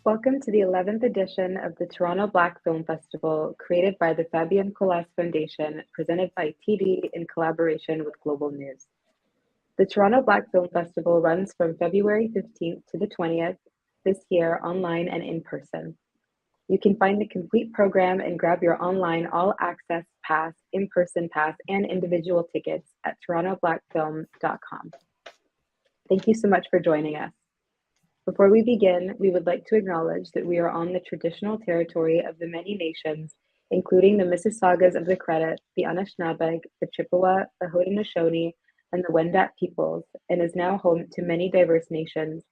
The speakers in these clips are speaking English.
Welcome to the 11th edition of the Toronto Black Film Festival, created by the Fabien Colas Foundation, presented by TD in collaboration with Global News. The Toronto Black Film Festival runs from February 15th to the 20th this year, online and in person. You can find the complete program and grab your online all-access pass, in-person pass, and individual tickets at torontoblackfilm.com. Thank you so much for joining us. Before we begin, we would like to acknowledge that we are on the traditional territory of the many nations, including the Mississaugas of the Credit, the Anishinaabe, the Chippewa, the Haudenosaunee, and the Wendat peoples, and is now home to many diverse nations,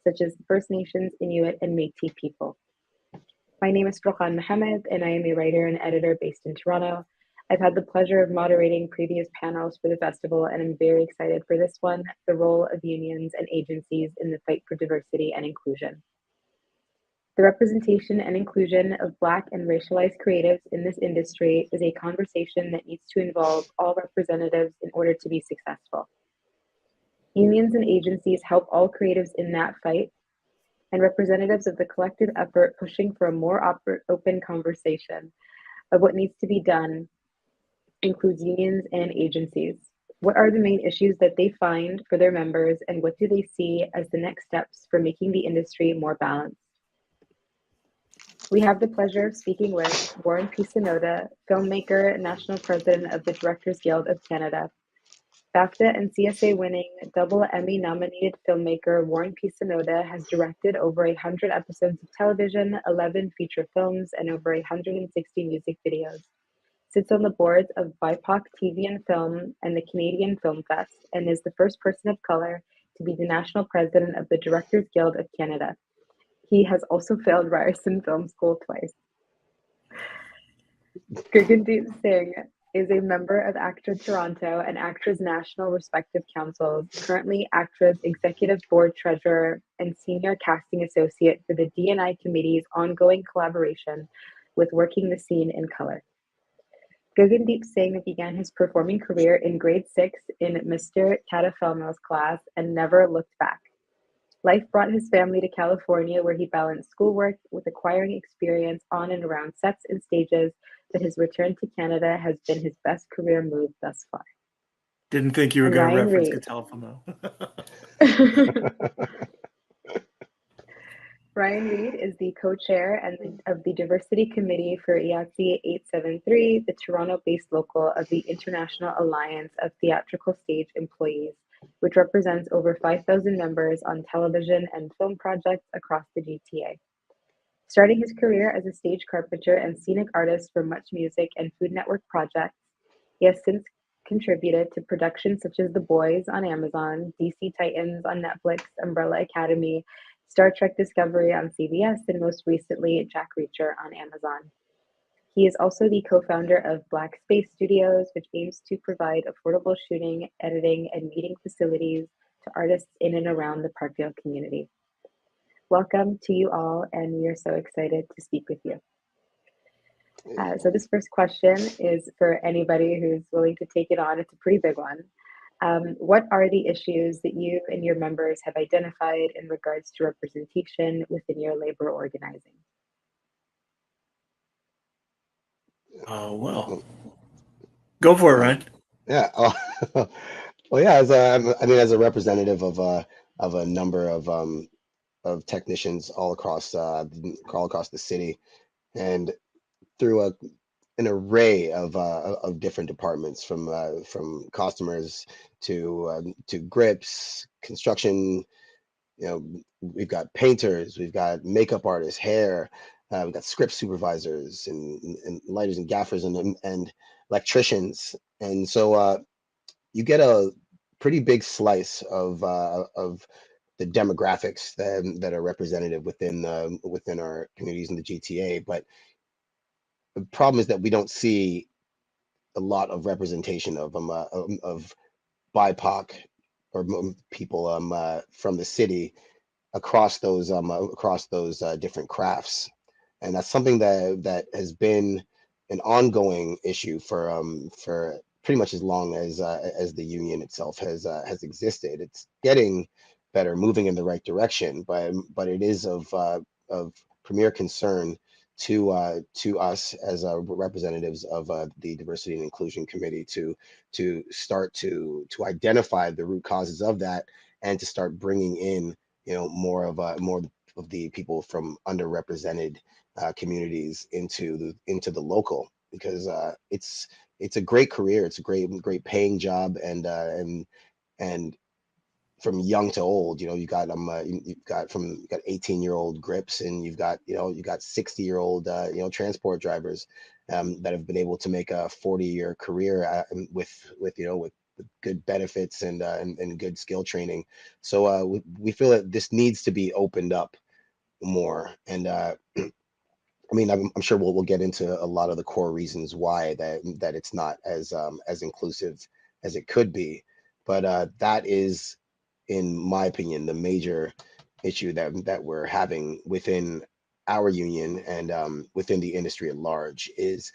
such as the First Nations, Inuit, and Métis people. My name is Rohan Mohammed, and I am a writer and editor based in Toronto. I've had the pleasure of moderating previous panels for the festival, and I'm very excited for this one, the role of unions and agencies in the fight for diversity and inclusion. The representation and inclusion of Black and racialized creatives in this industry is a conversation that needs to involve all representatives in order to be successful. Unions and agencies help all creatives in that fight, and representatives of the collective effort pushing for a more open conversation of what needs to be done includes unions and agencies. What are the main issues that they find for their members, and what do they see as the next steps for making the industry more balanced? We have the pleasure of speaking with Warren P. Sonoda, filmmaker, national president of the Directors Guild of Canada. BAFTA and CSA winning, double Emmy nominated filmmaker Warren P. Sonoda has directed over 100 episodes of television, 11 feature films, and over 160 music videos. Sits on the boards of BIPOC TV and Film and the Canadian Film Fest, and is the first person of color to be the national president of the Directors Guild of Canada. He has also failed Ryerson Film School twice. Gagandeep Singh is a member of ACTRA Toronto and ACTRA's national respective councils, currently ACTRA's executive board treasurer and senior casting associate for the D&I committee's ongoing collaboration with Working the Scene in Color. Gagandeep Singh began his performing career in grade 6 in Mr. Tadafilmo's class and never looked back. Life brought his family to California, where he balanced schoolwork with acquiring experience on and around sets and stages, but his return to Canada has been his best career move thus far. Didn't think you were going to reference Catalfamo. Ryan Reed is the co-chair of the Diversity Committee for IATSE 873, the Toronto-based local of the International Alliance of Theatrical Stage Employees, which represents over 5,000 members on television and film projects across the GTA. Starting his career as a stage carpenter and scenic artist for Much Music and Food Network projects, he has since contributed to productions such as The Boys on Amazon, DC Titans on Netflix, Umbrella Academy, Star Trek Discovery on CBS, and most recently, Jack Reacher on Amazon. He is also the co-founder of Black Space Studios, which aims to provide affordable shooting, editing, and meeting facilities to artists in and around the Parkdale community. Welcome to you all, and we are so excited to speak with you. So this first question is for anybody who's willing to take it on. It's a pretty big one. What are the issues that you and your members have identified in regards to representation within your labor organizing? Well, go for it, Ryan. Yeah. Well, yeah. As a representative of a number of technicians all across the city, and through an array of different departments, from customers to grips, construction. We've got painters, we've got makeup artists, hair, we've got script supervisors and lighters and gaffers and electricians, and so you get a pretty big slice of the demographics that are representative within our communities in the GTA. But the problem is that we don't see a lot of representation of BIPOC or people from the city across those different crafts, and that's something that has been an ongoing issue for pretty much as long as the union itself has existed. It's getting better, moving in the right direction, but it is of premier concern to us as representatives of the Diversity and Inclusion Committee to start to identify the root causes of that, and to start bringing in, you know, more of the people from underrepresented communities into the local, because it's a great career, it's a great paying job, and from young to old, you know, you've got 18-year-old grips, and you've got 60-year-old transport drivers that have been able to make a 40-year career with good benefits and good skill training. So we feel that this needs to be opened up more, and I mean, I'm sure we'll get into a lot of the core reasons why that it's not as inclusive as it could be, but that is, in my opinion, the major issue that we're having within our union and within the industry at large is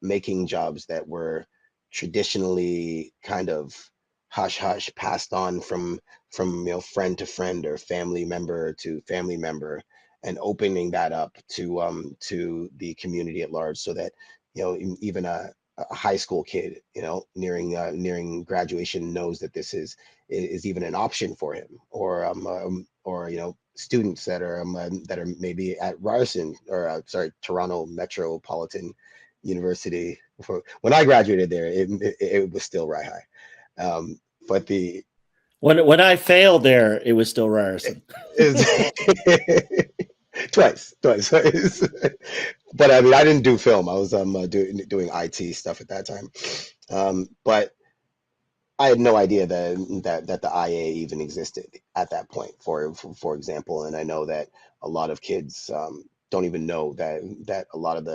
making jobs that were traditionally kind of hush hush, passed on from friend to friend or family member to family member, and opening that up to the community at large, so that even a high school kid, nearing graduation, knows that this is even an option for him, or students that are maybe at Ryerson, or Toronto Metropolitan University. When I graduated there, it was still Rye High, but the when I failed there, it was still Ryerson. Twice. But I mean, I didn't do film. I was doing IT stuff at that time. But I had no idea that the IA even existed at that point, for example. And I know that a lot of kids don't even know that a lot of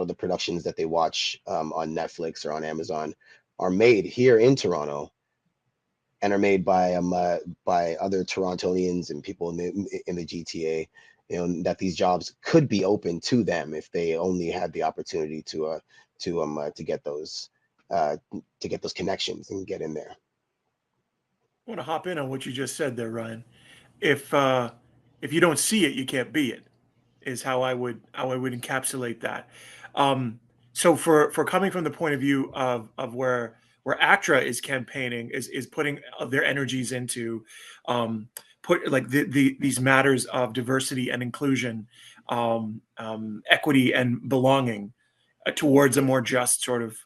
the productions that they watch on Netflix or on Amazon are made here in Toronto, and are made by other Torontonians and people in the GTA. That these jobs could be open to them if they only had the opportunity to get those connections and get in there. I want to hop in on what you just said there, Ryan. If you don't see it, you can't be it, is how I would encapsulate that. So for coming from the point of view of where ACTRA is campaigning, is putting their energies into these matters of diversity and inclusion, equity and belonging, towards a more just sort of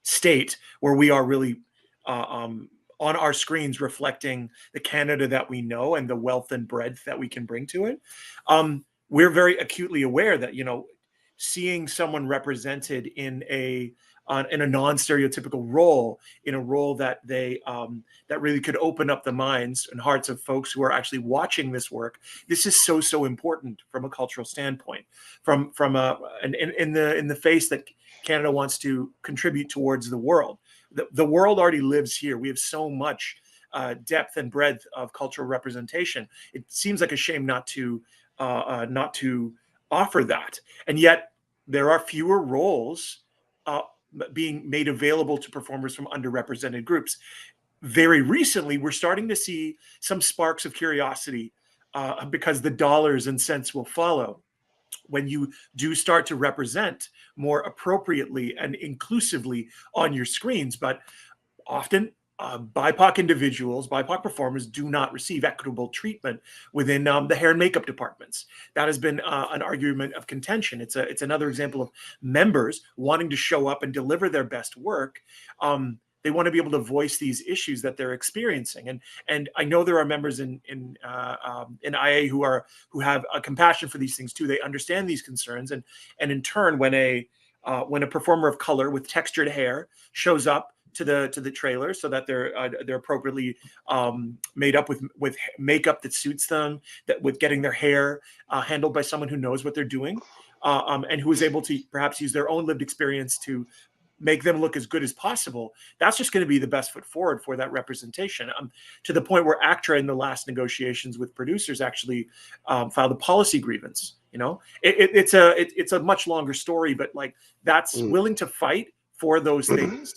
state where we are really on our screens reflecting the Canada that we know and the wealth and breadth that we can bring to it. We're very acutely aware that, seeing someone represented in a non-stereotypical role, in a role that they that really could open up the minds and hearts of folks who are actually watching this work. This is so important from a cultural standpoint, from in the face that Canada wants to contribute towards the world. The world already lives here. We have so much depth and breadth of cultural representation. It seems like a shame not to offer that, and yet there are fewer roles being made available to performers from underrepresented groups. Very recently, we're starting to see some sparks of curiosity because the dollars and cents will follow when you do start to represent more appropriately and inclusively on your screens. But often BIPOC individuals, BIPOC performers do not receive equitable treatment within the hair and makeup departments. That has been an argument of contention. It's another example of members wanting to show up and deliver their best work. They want to be able to voice these issues that they're experiencing, and I know there are members in IA who have a compassion for these things too. They understand these concerns, and in turn, when a performer of color with textured hair shows up to the trailer, so that they're appropriately made up with makeup that suits them, that with getting their hair handled by someone who knows what they're doing, and who is able to perhaps use their own lived experience to make them look as good as possible. That's just going to be the best foot forward for that representation. To the point where ACTRA in the last negotiations with producers actually filed a policy grievance. It's a much longer story, but like that's willing to fight for those things.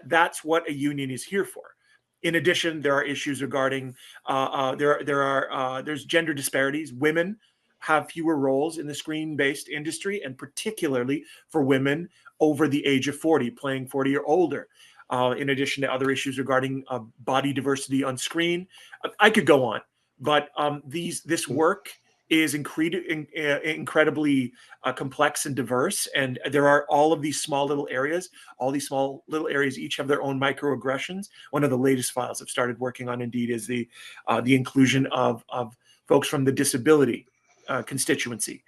That's what a union is here for. In addition, there are issues regarding there's gender disparities. Women have fewer roles in the screen-based industry, and particularly for women over the age of 40, playing 40 or older. In addition to other issues regarding body diversity on screen. I could go on, but this work is incredibly complex and diverse, and there are all of these small little areas. All these small little areas each have their own microaggressions. One of the latest files I've started working on, indeed, is the inclusion of folks from the disability constituency.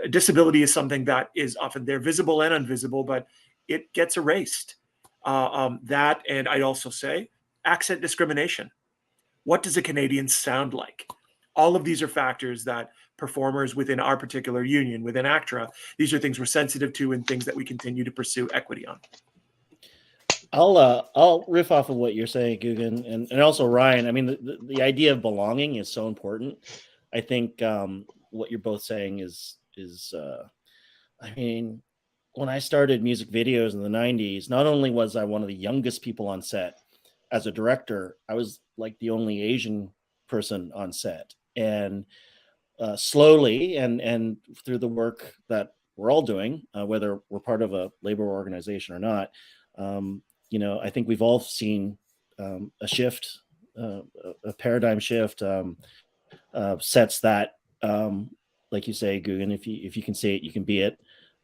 Disability is something that is often there, visible and invisible, but it gets erased. That, and I'd also say accent discrimination. What does a Canadian sound like? All of these are factors that performers within our particular union, within ACTRA, these are things we're sensitive to and things that we continue to pursue equity on. I'll riff off of what you're saying, Guggen, and also Ryan. I mean, the idea of belonging is so important. I think what you're both saying is I mean, when I started music videos in the 90s, not only was I one of the youngest people on set, as a director, I was like the only Asian person on set. And slowly and through the work that we're all doing, whether we're part of a labor organization or not, I think we've all seen a shift, a paradigm shift, sets that, like you say, Guggen, if you can say it, you can be it.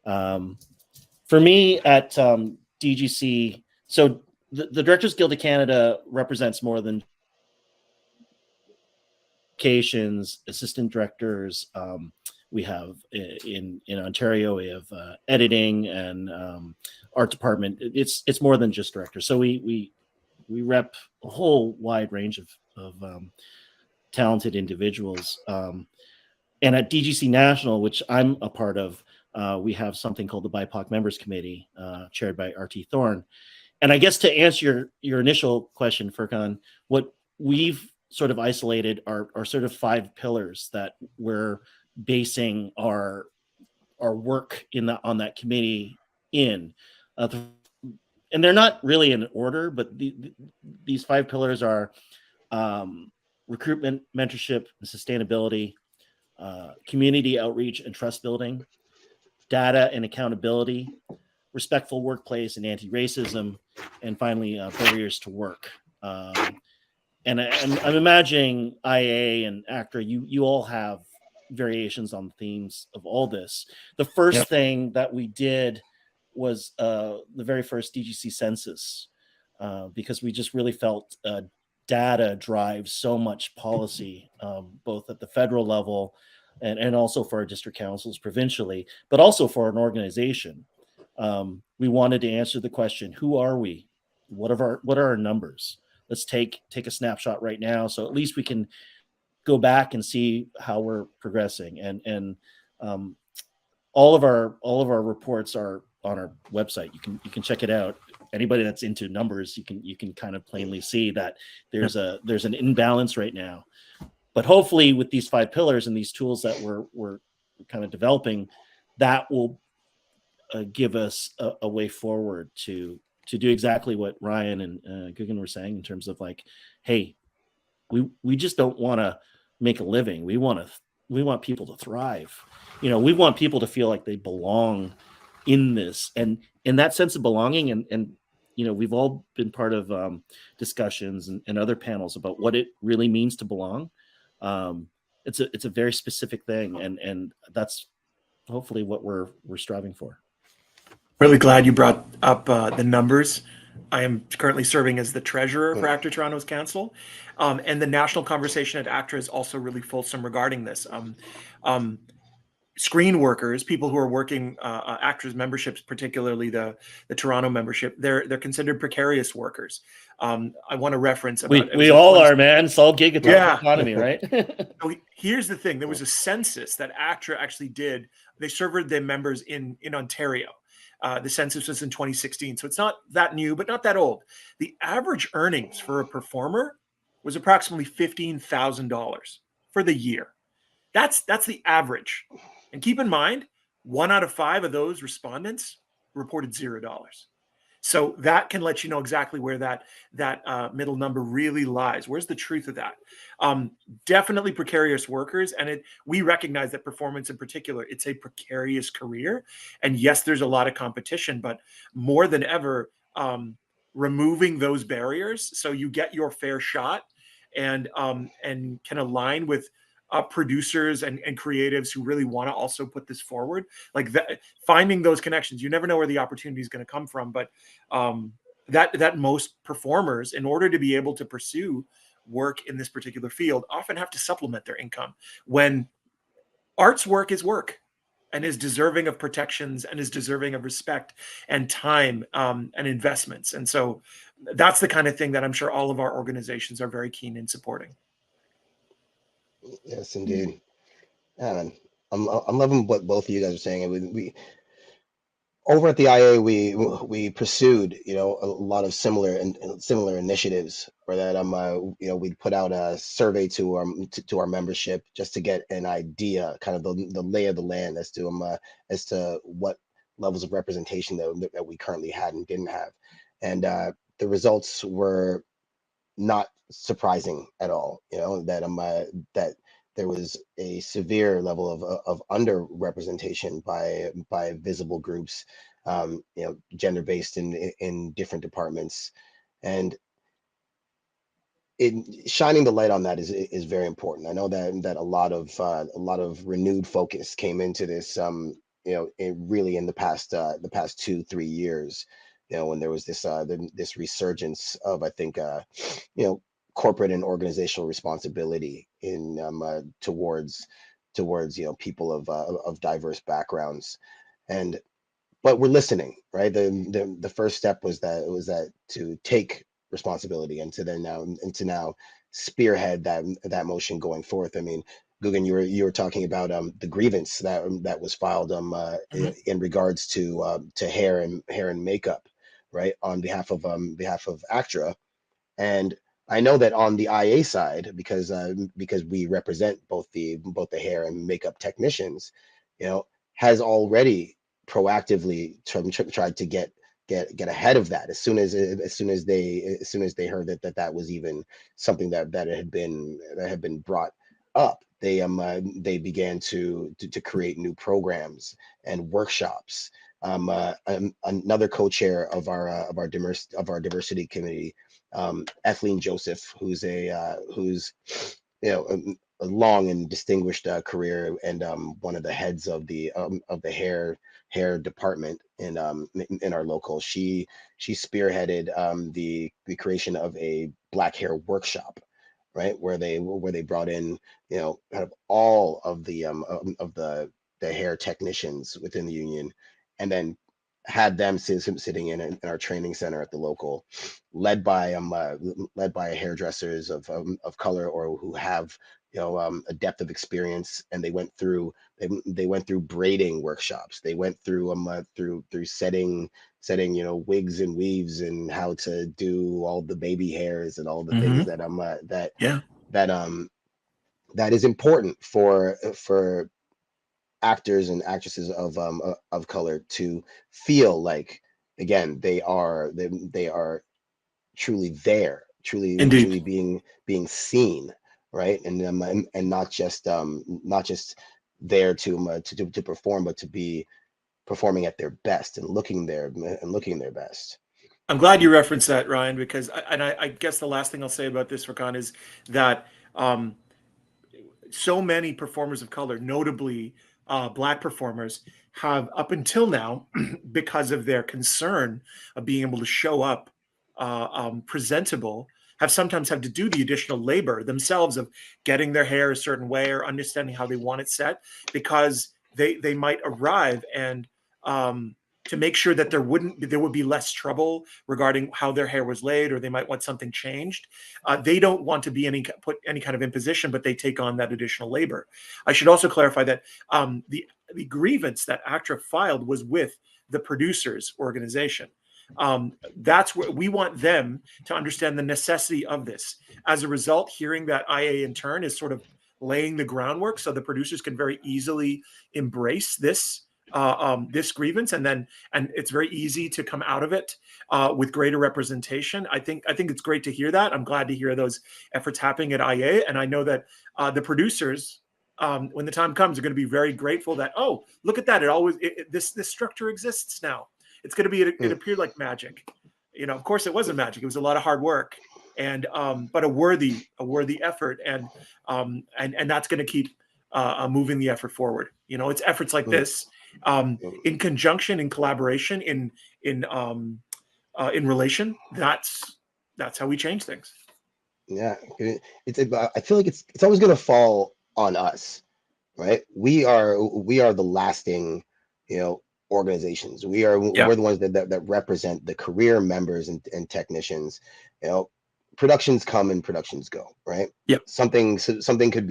For me at DGC, so the Directors Guild of Canada represents more than assistant directors. We have in Ontario, we have editing and art department. It's more than just directors. So we rep a whole wide range of talented individuals. And at DGC National, which I'm a part of, we have something called the BIPOC Members Committee, chaired by RT Thorne. And I guess to answer your initial question, Furkan, what we've sort of isolated are sort of 5 pillars that we're basing our work on that committee in. And they're not really in order, but these 5 pillars are recruitment, mentorship, and sustainability, community outreach and trust building, data and accountability, respectful workplace and anti-racism, and finally, barriers to work. And I'm imagining IA and ACTRA, you all have variations on themes of all this. The first thing that we did was the very first DGC census, because we just really felt data drives so much policy, both at the federal level and also for our district councils provincially, but also for an organization. We wanted to answer the question, who are we? What are our numbers? Let's take a snapshot right now, so at least we can go back and see how we're progressing. And all of our reports are on our website. You can check it out. Anybody that's into numbers, you can kind of plainly see that there's an imbalance right now. But hopefully, with these 5 pillars and these tools that we're kind of developing, that will give us a way forward to do exactly what Ryan and Guggen were saying in terms of like, hey, we just don't want to make a living. We want people to thrive. We want people to feel like they belong in this, and in that sense of belonging. And we've all been part of discussions and other panels about what it really means to belong. It's a very specific thing, and that's hopefully what we're striving for. Really glad you brought up the numbers. I am currently serving as the treasurer for ACTRA Toronto's council, and the national conversation at ACTRA is also really fulsome regarding this. Screen workers, people who are working, ACTRA's memberships, particularly the Toronto membership, they're considered precarious workers. I want to reference about we all are, man. It's all gig economy, right? So here's the thing: there was a census that ACTRA actually did. They surveyed their members in Ontario. The census was in 2016, so it's not that new, but not that old. The average earnings for a performer was approximately $15,000 for the year. That's the average. And keep in mind, 1 out of 5 of those respondents reported $0. So that can let you know exactly where that middle number really lies. Where's the truth of that? Definitely precarious workers, and we recognize that performance in particular, it's a precarious career. And yes, there's a lot of competition, but more than ever, removing those barriers so you get your fair shot and can align with producers and creatives who really want to also put this forward, like that, finding those connections. You never know where the opportunity is going to come from, but that most performers, in order to be able to pursue work in this particular field, often have to supplement their income, when art's work is work and is deserving of protections and is deserving of respect and time and investments. And so that's the kind of thing that I'm sure all of our organizations are very keen in supporting. Yes, indeed. Yeah, man. I'm loving what both of you guys are saying. And we over at the IA, we pursued, you know, a lot of similar initiatives. For that, you know, we put out a survey to our membership just to get an idea, kind of the lay of the land as to what levels of representation that we currently had and didn't have, and the results were not surprising at all. You know, that there was a severe level of underrepresentation by visible groups, you know, gender based in different departments, and shining the light on that is very important. I know that a lot of renewed focus came into this, you know, really in the past 2-3 years, you know, when there was this resurgence of, I think, you know, corporate and organizational responsibility in towards, you know, people of diverse backgrounds, and but we're listening, right? The first step was that to take responsibility and to now spearhead that motion going forth. I mean, Guggen, you were talking about the grievance that was filed in regards to hair and makeup, right, on behalf of ACTRA. And I know that on the IA side, because we represent both the hair and makeup technicians, you know, has already proactively tried to get ahead of that as soon as they heard that was even something that had been brought up. They began to create new programs and workshops. Another co-chair of our diversity committee, Ethleen Joseph, who's you know, a long and distinguished career, and one of the heads of the hair department in our local. She spearheaded the creation of a Black hair workshop, right, where they brought in, you know, kind of all of the hair technicians within the union, and then had them sitting in our training center at the local, led by hairdressers of color, or who have, you know, a depth of experience, and they went through braiding workshops. They went through through setting, you know, wigs and weaves, and how to do all the baby hairs and all the things that is important for actors and actresses of color to feel like, again, they are truly there, Indeed. truly being seen, right, and not just there to perform, but to be performing at their best and looking their best. I'm glad you referenced that, Ryan, because I guess the last thing I'll say about this, Rakan, is that so many performers of color, notably Black performers, have up until now, because of their concern of being able to show up presentable, have sometimes had to do the additional labor themselves of getting their hair a certain way or understanding how they want it set, because they might arrive and to make sure that there would be less trouble regarding how their hair was laid, or they might want something changed. They don't want to be put any kind of imposition, but they take on that additional labor. I should also clarify that the grievance that ACTRA filed was with the producers organization. That's where we want them to understand the necessity of this. As a result, hearing that IA in turn is sort of laying the groundwork so the producers can very easily embrace this this grievance, and it's very easy to come out of it with greater representation. I think it's great to hear that. I'm glad to hear those efforts happening at IA, and I know that the producers, when the time comes, are going to be very grateful that, oh, look at that, this structure exists now. It's going to be it appeared like magic. You know, of course, it wasn't magic. It was a lot of hard work, and but a worthy effort, and that's going to keep moving the effort forward. You know, it's efforts like this, in conjunction, in collaboration, in relation. That's how we change things. Yeah, I feel like it's always going to fall on us, right? We are the lasting, organizations. We're the ones that represent the career members and technicians. You know, productions come and productions go, right? Yep. Something could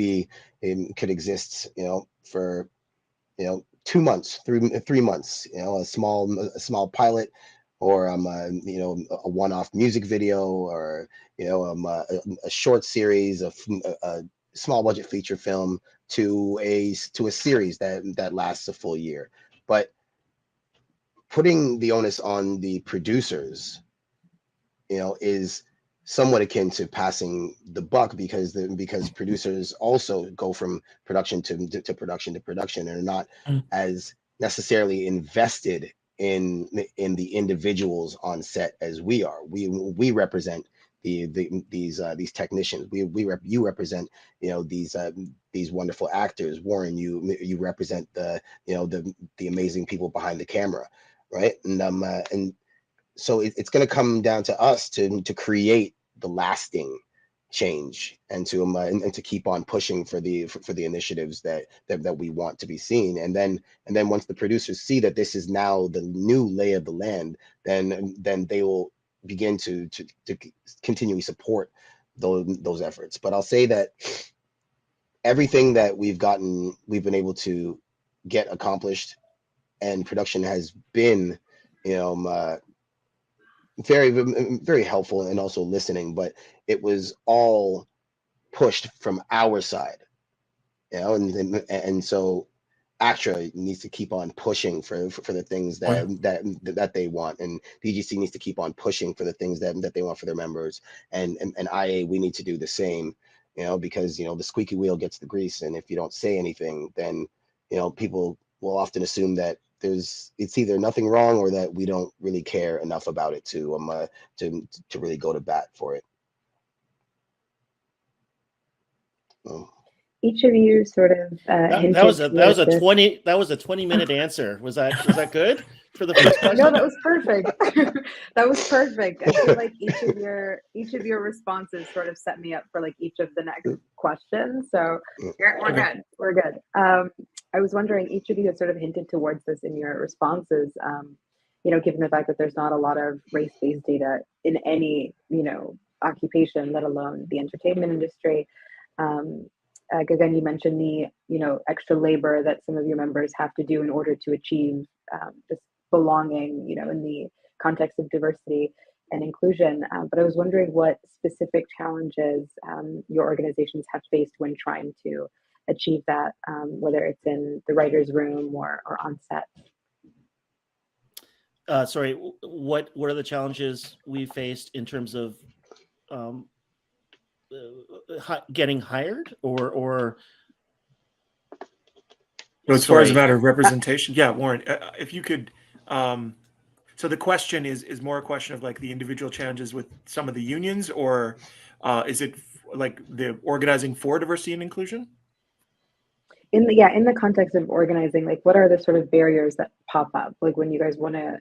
exist, for 2 months, 3 months, a small pilot, or a one-off music video, or a short series, a small budget feature film, to a series that lasts a full year. But putting the onus on the producers, is somewhat akin to passing the buck, because producers also go from production to production and are not as necessarily invested in the individuals on set as we are. We represent these technicians. You represent these wonderful actors. Warren, you represent the amazing people behind the camera, right? And so it's going to come down to us to create the lasting change, and to keep on pushing for the initiatives that we want to be seen. And then once the producers see that this is now the new lay of the land, then they will begin to continually support those efforts. But I'll say that everything that we've been able to get accomplished, and production has been, very, very helpful, and also listening, but it was all pushed from our side, and so ACTRA needs to keep on pushing for the things that they want, and DGC needs to keep on pushing for the things that they want for their members, and IA, we need to do the same, because the squeaky wheel gets the grease, and if you don't say anything, then people will often assume that it's either nothing wrong, or that we don't really care enough about it to really go to bat for it. Each of you sort of that was a 20-minute answer. Was that good for the first question? No, that was perfect. That was perfect. I feel like each of your responses sort of set me up for like each of the next questions. So we're good. I was wondering, each of you had sort of hinted towards this in your responses. Given the fact that there's not a lot of race-based data in any occupation, let alone the entertainment industry. Gagan, you mentioned the extra labor that some of your members have to do in order to achieve this belonging, in the context of diversity and inclusion. But I was wondering what specific challenges your organizations have faced when trying to achieve that, whether it's in the writer's room or on set. Sorry, what are the challenges we faced in terms of getting hired, or as far as a matter of representation? Yeah, Warren, if you could. So the question is more a question of like the individual challenges with some of the unions, or is it like the organizing for diversity and inclusion? In the context of organizing, like what are the sort of barriers that pop up, like when you guys want to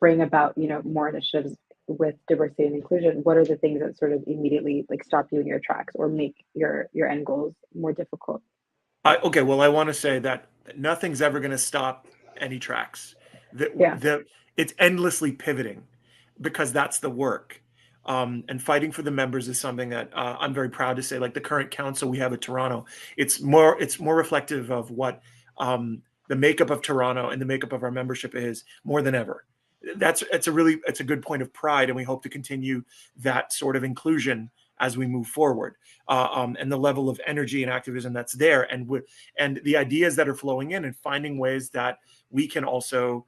bring about more initiatives with diversity and inclusion? What are the things that sort of immediately like stop you in your tracks or make your end goals more difficult? Okay, well, I want to say that nothing's ever going to stop any tracks. It's endlessly pivoting, because that's the work. And fighting for the members is something that I'm very proud to say. Like the current council we have at Toronto, it's more reflective of what the makeup of Toronto and the makeup of our membership is more than ever. It's a good point of pride, and we hope to continue that sort of inclusion as we move forward, and the level of energy and activism that's there, and the ideas that are flowing in, and finding ways that we can also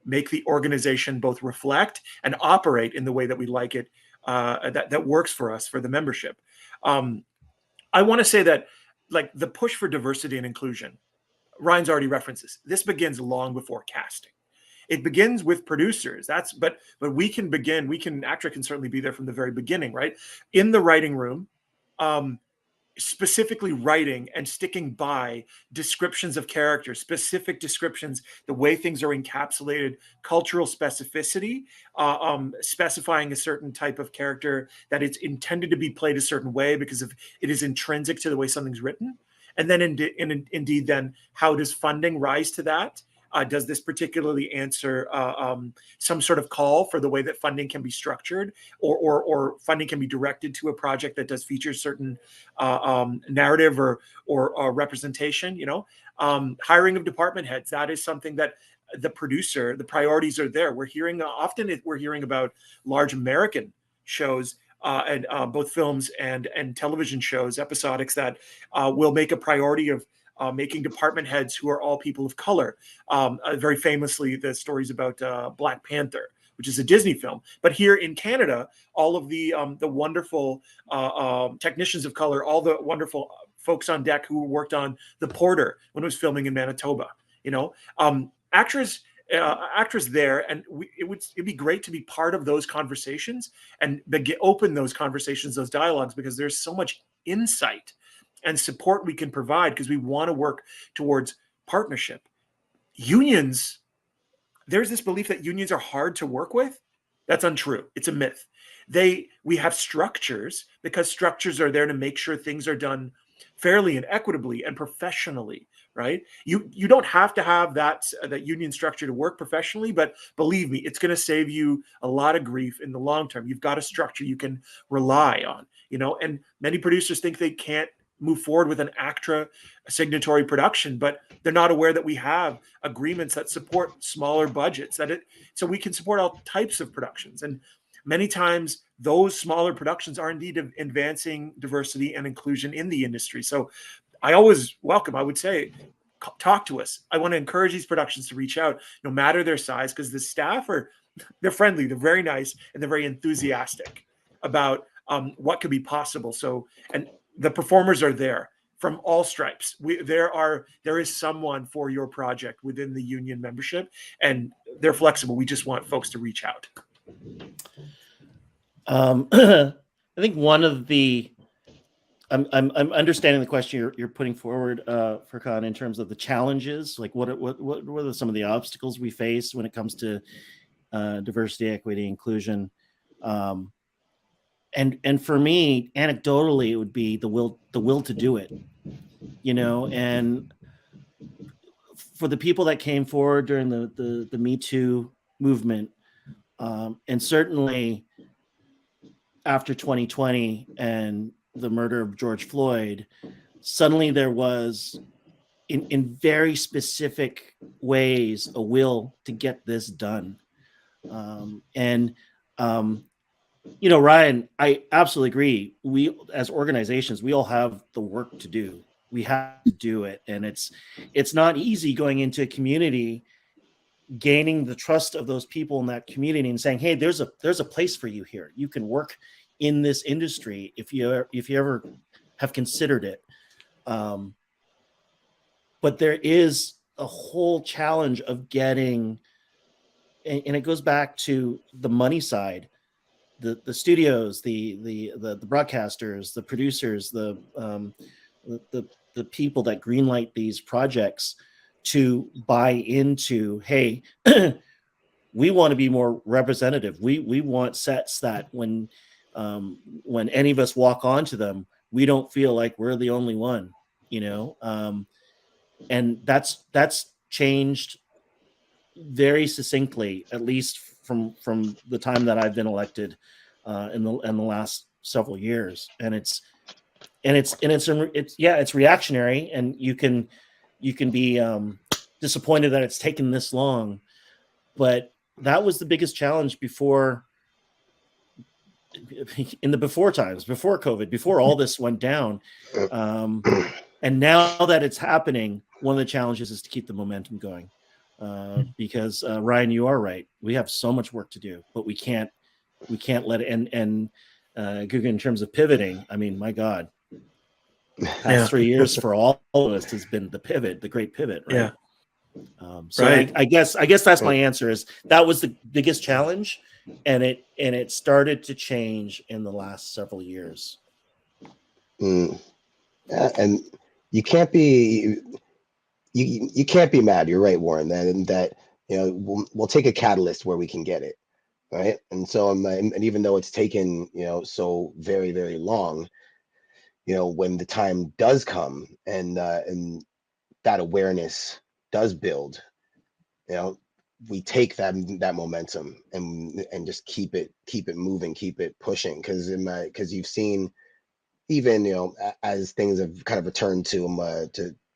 make the organization both reflect and operate in the way that we like it, that works for us, for the membership. I want to say that, like, the push for diversity and inclusion, Ryan's already referenced this begins long before casting. It begins with producers. But we can begin. Actra can certainly be there from the very beginning, right? In the writing room, specifically writing and sticking by descriptions of characters, specific descriptions, the way things are encapsulated, cultural specificity, specifying a certain type of character, that it's intended to be played a certain way because of it is intrinsic to the way something's written. And then indeed, then how does funding rise to that? Does this particularly answer some sort of call for the way that funding can be structured, or funding can be directed to a project that does feature certain narrative or representation? Hiring of department heads, that is something that the priorities are there. We're hearing about large American shows, and both films and television shows, episodics, that will make a priority of making department heads who are all people of color. Very famously, the stories about Black Panther, which is a Disney film. But here in Canada, all of the wonderful technicians of color, all the wonderful folks on deck who worked on The Porter when it was filming in Manitoba, actors there, and it'd be great to be part of those conversations and open those conversations, those dialogues, because there's so much insight and support we can provide, because we want to work towards partnership. Unions, there's this belief that unions are hard to work with. That's untrue. It's a myth. We have structures, because structures are there to make sure things are done fairly and equitably and professionally, right? You don't have to have that union structure to work professionally, but believe me, it's going to save you a lot of grief in the long term. You've got a structure you can rely on, and many producers think they can't move forward with an ACTRA signatory production, but they're not aware that we have agreements that support smaller budgets, so we can support all types of productions. And many times those smaller productions are indeed advancing diversity and inclusion in the industry. So I always welcome, I would say, talk to us. I want to encourage these productions to reach out, no matter their size, because the staff they're friendly, they're very nice, and they're very enthusiastic about what could be possible. So, and the performers are there from all stripes. There is someone for your project within the union membership, and they're flexible. We just want folks to reach out. I think one of the I'm understanding the question you're putting forward, Furkan, in terms of the challenges. Like, what are some of the obstacles we face when it comes to diversity, equity, inclusion? And for me, anecdotally, it would be the will to do it. And for the people that came forward during the Me Too movement, and certainly after 2020 and the murder of George Floyd, suddenly there was, in very specific ways, a will to get this done. Ryan, I absolutely agree. We, as organizations, we all have the work to do. We have to do it. And it's not easy going into a community, gaining the trust of those people in that community and saying, hey, there's a place for you here. You can work in this industry if you ever have considered it. But there is a whole challenge of getting, and it goes back to the money side, the studios, the broadcasters, the producers, the people that greenlight these projects to buy into, hey, we want to be more representative. We want sets that when any of us walk onto them, we don't feel like we're the only one, and that's changed very succinctly, at least from the time that I've been elected in the last several years. And it's reactionary, and you can be disappointed that it's taken this long, but that was the biggest challenge before in the before times, before COVID, before all this went down. And now that it's happening, one of the challenges is to keep the momentum going. Because Ryan, you are right. We have so much work to do, but we can't let it. And Guga, in terms of pivoting, I mean, my God, past 3 years for all of us has been the pivot, the great pivot, right? Yeah. So Right. I guess that's my answer. Is that was the biggest challenge, and it started to change in the last several years. Yeah, and you can't be you can't be mad. You're right, Warren. That you know we'll take a catalyst where we can get it, right? And so and even though it's taken so very very long, when the time does come and that awareness does build, we take that momentum and just keep it moving, keep it pushing, because you've seen, even as things have kind of returned to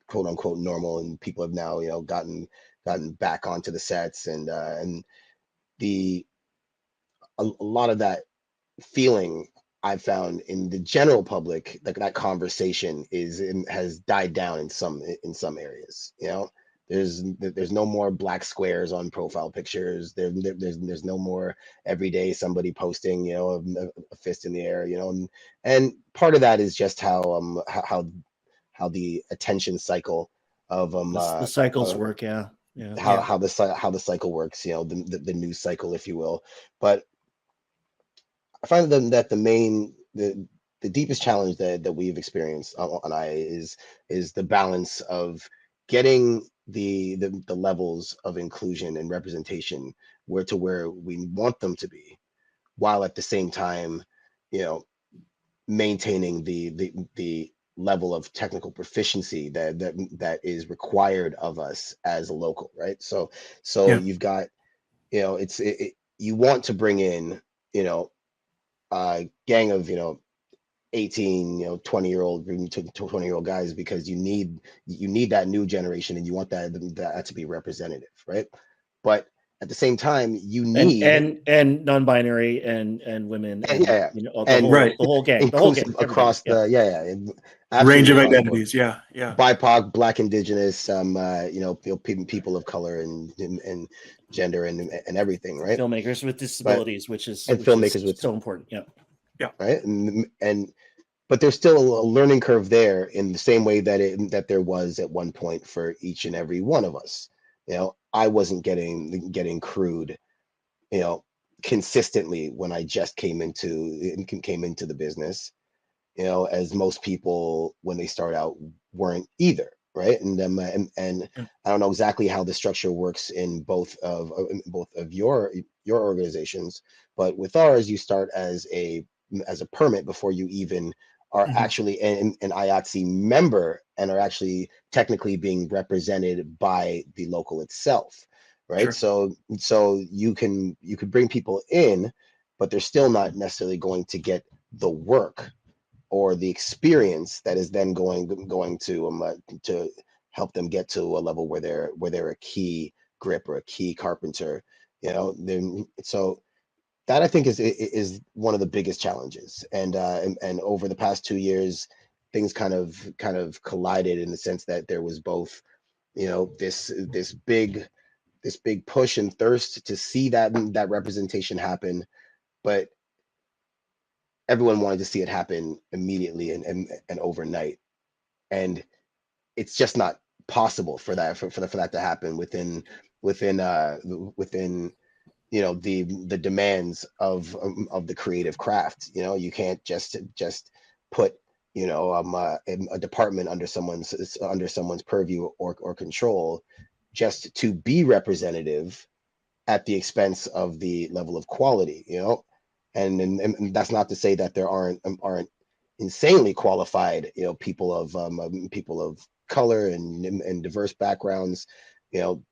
quote unquote normal, and people have now gotten back onto the sets, and the a lot of that feeling I've found in the general public, like that conversation has died down in some areas. There's no more black squares on profile pictures. There's no more every day somebody posting a fist in the air. And part of that is just how the attention cycle of The cycles work, yeah. how the cycle works, the news cycle, if you will. But I find that the deepest challenge that we've experienced on IA is the balance of getting the levels of inclusion and representation where we want them to be, while at the same time, maintaining the level of technical proficiency that is required of us as a local, right? So Yeah. you've got, you want to bring in, gang of 18 20-year-old 20-year-old guys, because you need that new generation, and you want that to be representative, right? But at the same time, you need and non-binary and women, and yeah, the Right. whole gang, inclusive everybody, across the Range absolutely of across the board. identities. Yeah. BIPOC, Black, Indigenous, people of color, and gender, and everything, right? filmmakers with disabilities, which is filmmakers with so important. Yeah. Right. And but there's still a learning curve there, in the same way that there was at one point for each and every one of us. I wasn't getting crewed consistently when I just came into the business, as most people when they start out weren't either, right? And I don't know exactly how the structure works in both of your organizations, but with ours, you start as a permit before you even are actually an IATSE member, and are actually technically being represented by the local itself, right? Sure. So you could bring people in, but they're still not necessarily going to get the work or the experience that is then going to help them get to a level where they're a key grip or a key carpenter. So that, I think, is one of the biggest challenges. And over the past 2 years, things kind of collided, in the sense that there was both this big push and thirst to see that representation happen, but everyone wanted to see it happen immediately and overnight, and it's just not possible for that to happen within the demands of the creative craft. You can't just put a department under someone's purview or control, just to be representative at the expense of the level of quality. And that's not to say that there aren't insanely qualified people of color and diverse backgrounds,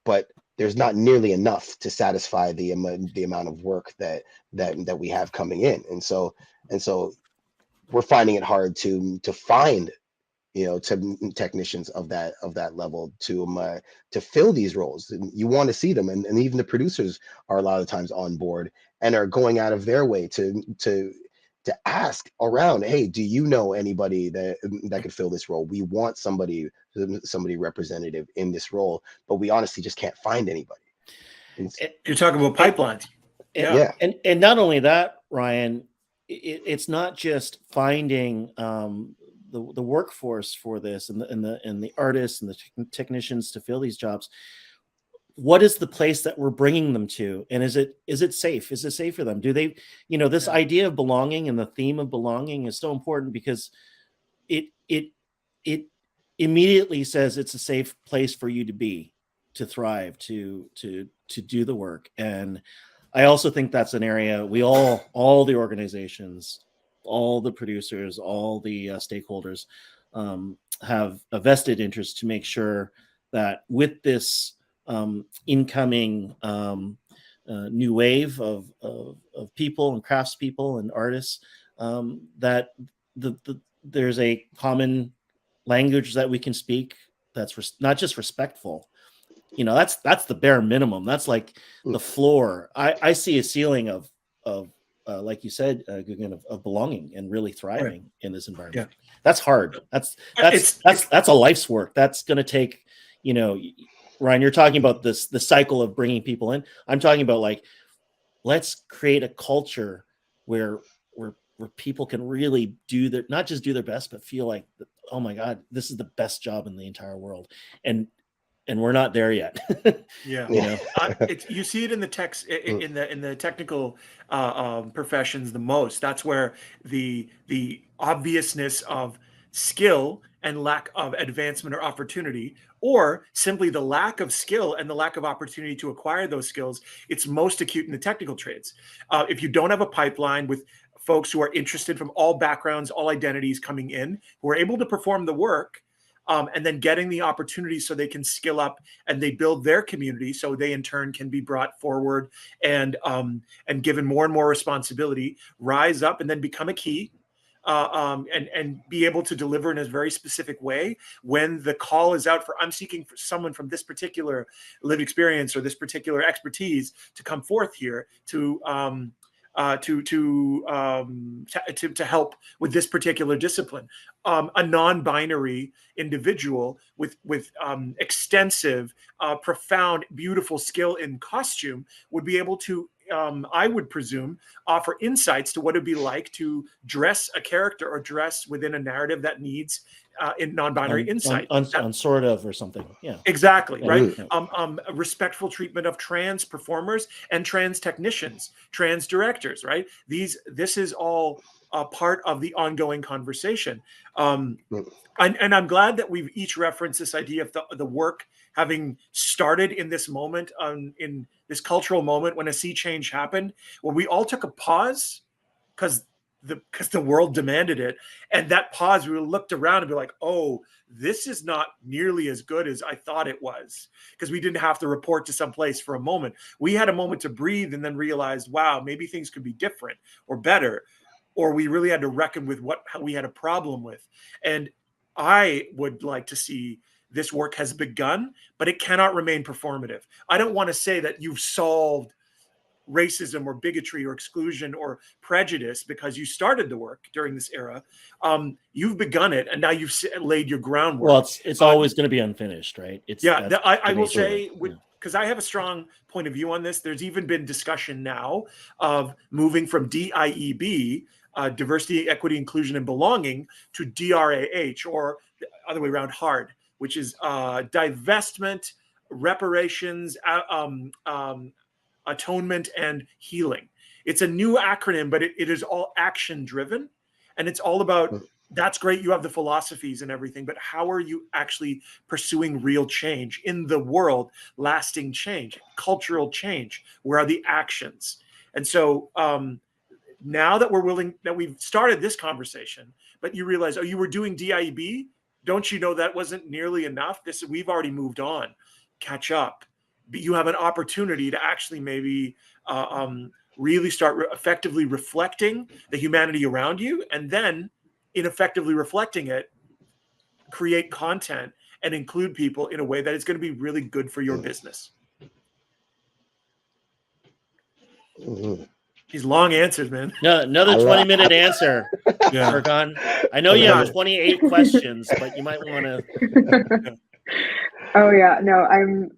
but there's not nearly enough to satisfy the amount of work that we have coming in. And so we're finding it hard to find technicians of that level to fill these roles. And you want to see them, and even the producers are a lot of times on board and are going out of their way to to ask around, hey, do you know anybody that could fill this role? We want somebody representative in this role, but we honestly just can't find anybody. You're talking about pipelines. Yeah. And not only that, Ryan, it's not just finding the workforce for this and the artists and the technicians to fill these jobs. What is the place that we're bringing them to, and is it safe? Is it safe for them? Do they, this idea of belonging and the theme of belonging is so important, because it immediately says it's a safe place for you to be, to thrive, to do the work. And I also think that's an area we all the organizations, all the producers, all the stakeholders have a vested interest to make sure that with this incoming new wave of people and craftspeople and artists, that there's a common language that we can speak that's not just respectful. That's the bare minimum. That's like the floor. I see a ceiling of like you said, Guggen, of belonging and really thriving in this environment. Yeah. That's hard. That's a life's work. That's going to take, Ryan, you're talking about the cycle of bringing people in. I'm talking about, like, let's create a culture where people can really not just do their best, but feel like, oh my God, this is the best job in the entire world. And we're not there yet. Yeah. You see it in the text, in the technical professions the most. That's where the obviousness of skill and lack of advancement or opportunity, or simply the lack of skill and the lack of opportunity to acquire those skills, it's most acute in the technical trades. If you don't have a pipeline with folks who are interested from all backgrounds, all identities coming in, who are able to perform the work, and then getting the opportunity so they can skill up and they build their community, so they in turn can be brought forward and given more and more responsibility, rise up and then become a key, and be able to deliver in a very specific way when the call is out for, I'm seeking for someone from this particular lived experience or this particular expertise to come forth here to help with this particular discipline. A non-binary individual with extensive, profound, beautiful skill in costume would be able to, I would presume, offer insights to what it'd be like to dress a character or dress within a narrative that needs in non-binary insight. On sort of or something. Yeah. Exactly. Yeah. Right. A respectful treatment of trans performers and trans technicians, trans directors, right? This is all part of the ongoing conversation. And I'm glad that we've each referenced this idea of the work having started in this moment, in this cultural moment when a sea change happened, where we all took a pause because the world demanded it. And that pause, we looked around and be like, oh, this is not nearly as good as I thought it was, because we didn't have to report to some place for a moment. We had a moment to breathe and then realized, wow, maybe things could be different or better, or we really had to reckon with what we had a problem with. And I would like to see this work has begun, but it cannot remain performative. I don't want to say that you've solved racism or bigotry or exclusion or prejudice because you started the work during this era. You've begun it, and now you've laid your groundwork. Well, it's always going to be unfinished, right? I will say, because I have a strong point of view on this. There's even been discussion now of moving from DIEB, diversity, equity, inclusion, and belonging, to DRAH, or the other way around, HARD, which is divestment, reparations, atonement, and healing. It's a new acronym, but it is all action driven, and it's all about, that's great, you have the philosophies and everything, but how are you actually pursuing real change in the world, lasting change, cultural change? Where are the actions? And so now that we've started this conversation, but you realize, oh, you were doing DIEB, don't you know that wasn't nearly enough? We've already moved on. Catch up. You have an opportunity to actually maybe really start effectively reflecting the humanity around you, and then in effectively reflecting it, create content and include people in a way that is going to be really good for your business. These long answers, man. No, another 20-minute answer, Yeah. Ergon. I know you have 28 questions, but you might want to. Oh yeah, no,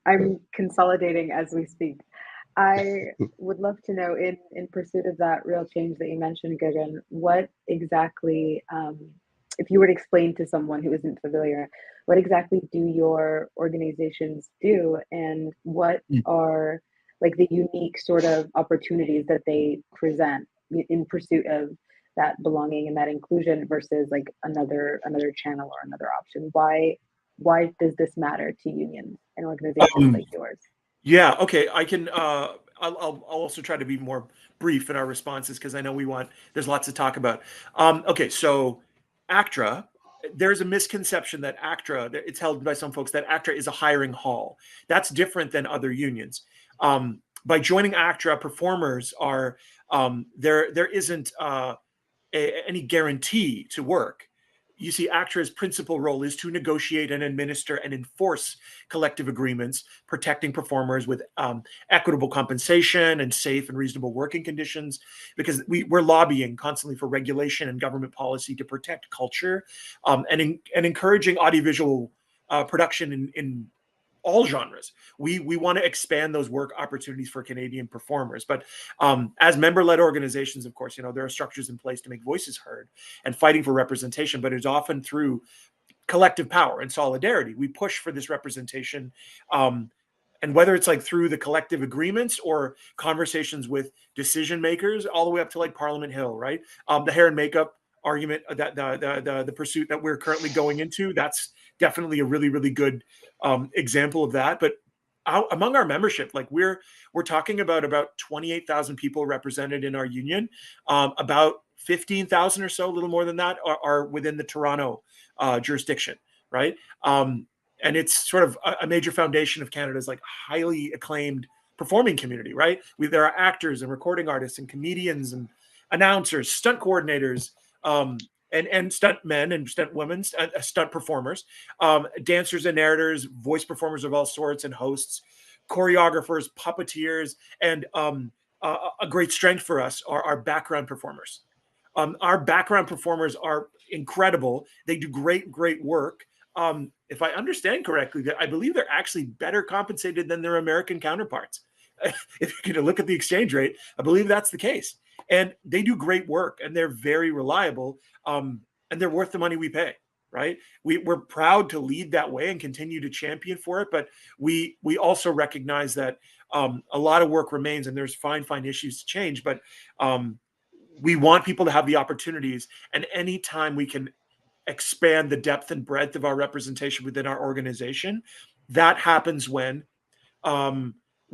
I'm consolidating as we speak. I would love to know, in pursuit of that real change that you mentioned, Gagan, what exactly, if you were to explain to someone who isn't familiar, what exactly do your organizations do, and what are like the unique sort of opportunities that they present in pursuit of that belonging and that inclusion versus like another channel or another option? Why does this matter to unions and organizations like yours? Yeah, okay. I can I'll also try to be more brief in our responses because I know there's lots to talk about. Okay, so ACTRA, there's a misconception that ACTRA, it's held by some folks that ACTRA is a hiring hall. That's different than other unions. By joining ACTRA, performers are there isn't any guarantee to work. You see, ACTRA's principal role is to negotiate and administer and enforce collective agreements, protecting performers with equitable compensation and safe and reasonable working conditions, because we're lobbying constantly for regulation and government policy to protect culture and encouraging audiovisual production in all genres. We want to expand those work opportunities for Canadian performers. But as member-led organizations, of course, there are structures in place to make voices heard and fighting for representation, but it's often through collective power and solidarity. We push for this representation. And whether it's like through the collective agreements or conversations with decision makers, all the way up to like Parliament Hill, right? The hair and makeup argument, that the pursuit that we're currently going into, that's definitely a really, really good example of that. But among our membership, like we're talking about 28,000 people represented in our union. About 15,000 or so, a little more than that, are within the Toronto jurisdiction, right? And it's sort of a major foundation of Canada's like highly acclaimed performing community, right? There are actors and recording artists and comedians and announcers, stunt coordinators, and stunt men and stunt women, stunt performers, dancers and narrators, voice performers of all sorts, and hosts, choreographers, puppeteers, and a great strength for us are our background performers. Our background performers are incredible. They do great work. If I understand correctly, I believe they're actually better compensated than their American counterparts. If you're going to look at the exchange rate, I believe that's the case. And they do great work, and they're very reliable, and they're worth the money we pay, right? We're proud to lead that way and continue to champion for it, but we also recognize that a lot of work remains, and there's fine issues to change, but we want people to have the opportunities, and anytime we can expand the depth and breadth of our representation within our organization, that happens when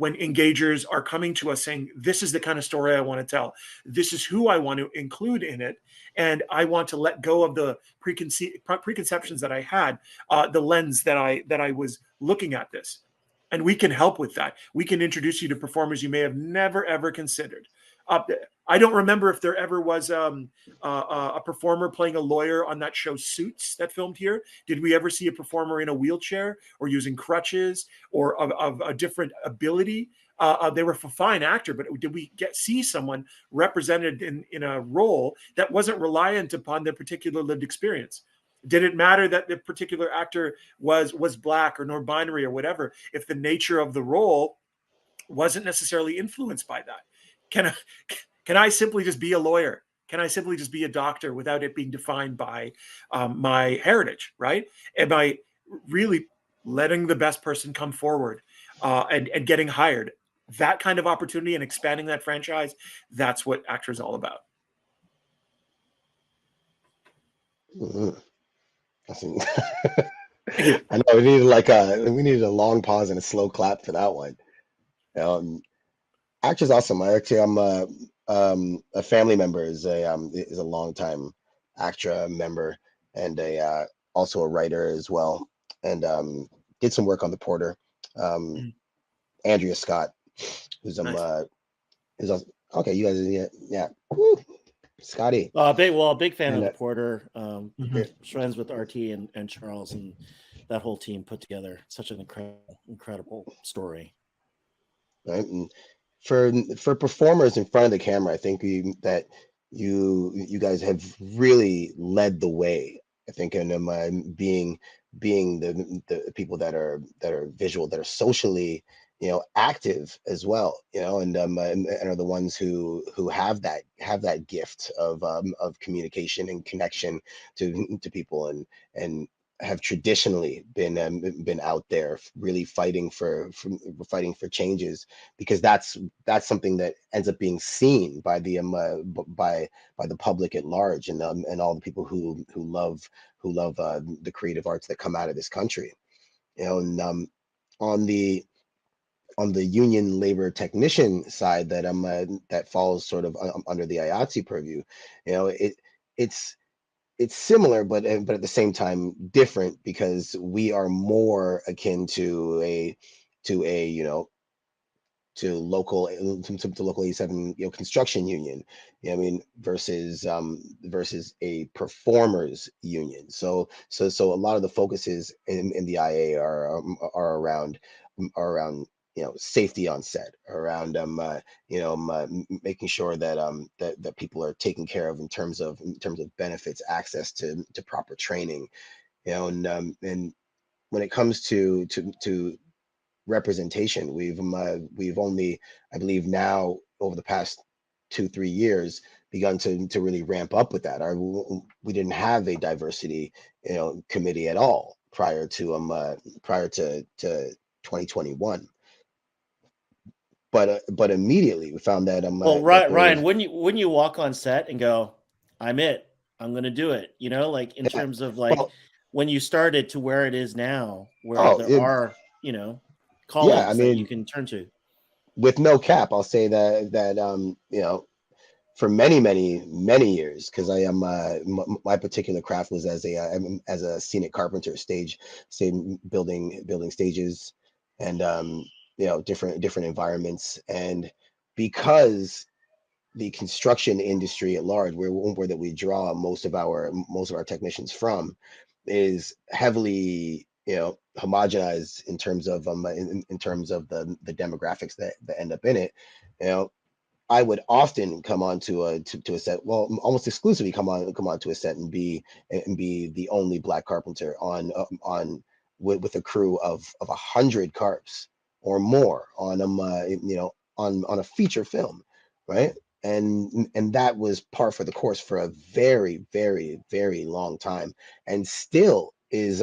engagers are coming to us saying, this is the kind of story I want to tell. This is who I want to include in it. And I want to let go of the preconceptions that I had, the lens that I was looking at this. And we can help with that. We can introduce you to performers you may have never, ever considered. I don't remember if there ever was a performer playing a lawyer on that show Suits that filmed here. Did we ever see a performer in a wheelchair or using crutches or of a different ability? They were a fine actor, but did we see someone represented in a role that wasn't reliant upon their particular lived experience? Did it matter that the particular actor was Black or non-binary or whatever, if the nature of the role wasn't necessarily influenced by that? Can I simply just be a lawyer? Can I simply just be a doctor without it being defined by my heritage, right? Am I really letting the best person come forward and getting hired? That kind of opportunity and expanding that franchise, that's what ACTRA is all about. Mm-hmm. I know we needed a long pause and a slow clap for that one. ACTRA's awesome. I'm a family member is a longtime ACTRA member and also a writer as well, and did some work on the Porter. Andrea Scott, who's Nice. is also, okay. You guys, yeah. Woo. Scotty. Big fan of the Porter. Friends with RT and Charles and that whole team put together such an incredible story. Right. And for performers in front of the camera, I think that you guys have really led the way. I think in being the people that are visual, that are socially, active as well, and are the ones who have that gift of communication and connection to people, and have traditionally been out there really fighting for changes, because that's something that ends up being seen by by the public at large, and all the people who love the creative arts that come out of this country. And on the on the union labor technician side, that falls sort of under the IATSE purview, it's it's similar, but at the same time different, because we are more akin to a to local 87, construction union, I mean, versus a performers union. So a lot of the focuses in the IA are around safety on set, around making sure that people are taken care of in terms of benefits, access to proper training, and when it comes to representation, we've only, I believe now, over the past 2-3 years, begun to really ramp up with that. We didn't have a diversity committee at all prior to 2021, but immediately we found that Well, that Ryan, there Ryan, was. wouldn't you walk on set and go, "I'm it. I'm going to do it." Like in Yeah, terms of like well, when you started to where it is now, where oh there are yeah, I colleagues that you mean, can turn to. with no cap, I'll say that for many years, because I am my particular craft was as a scenic carpenter, stage building stages, and different environments. And because the construction industry at large, where that we draw most of our technicians from, is heavily homogenized in terms of in terms of the demographics that end up in it. you know I would often come on to a set, well, almost exclusively come on to a set, and be the only black carpenter on with a crew of 100 carps or more on a feature film, right? And that was par for the course for a very, very, very long time, and still is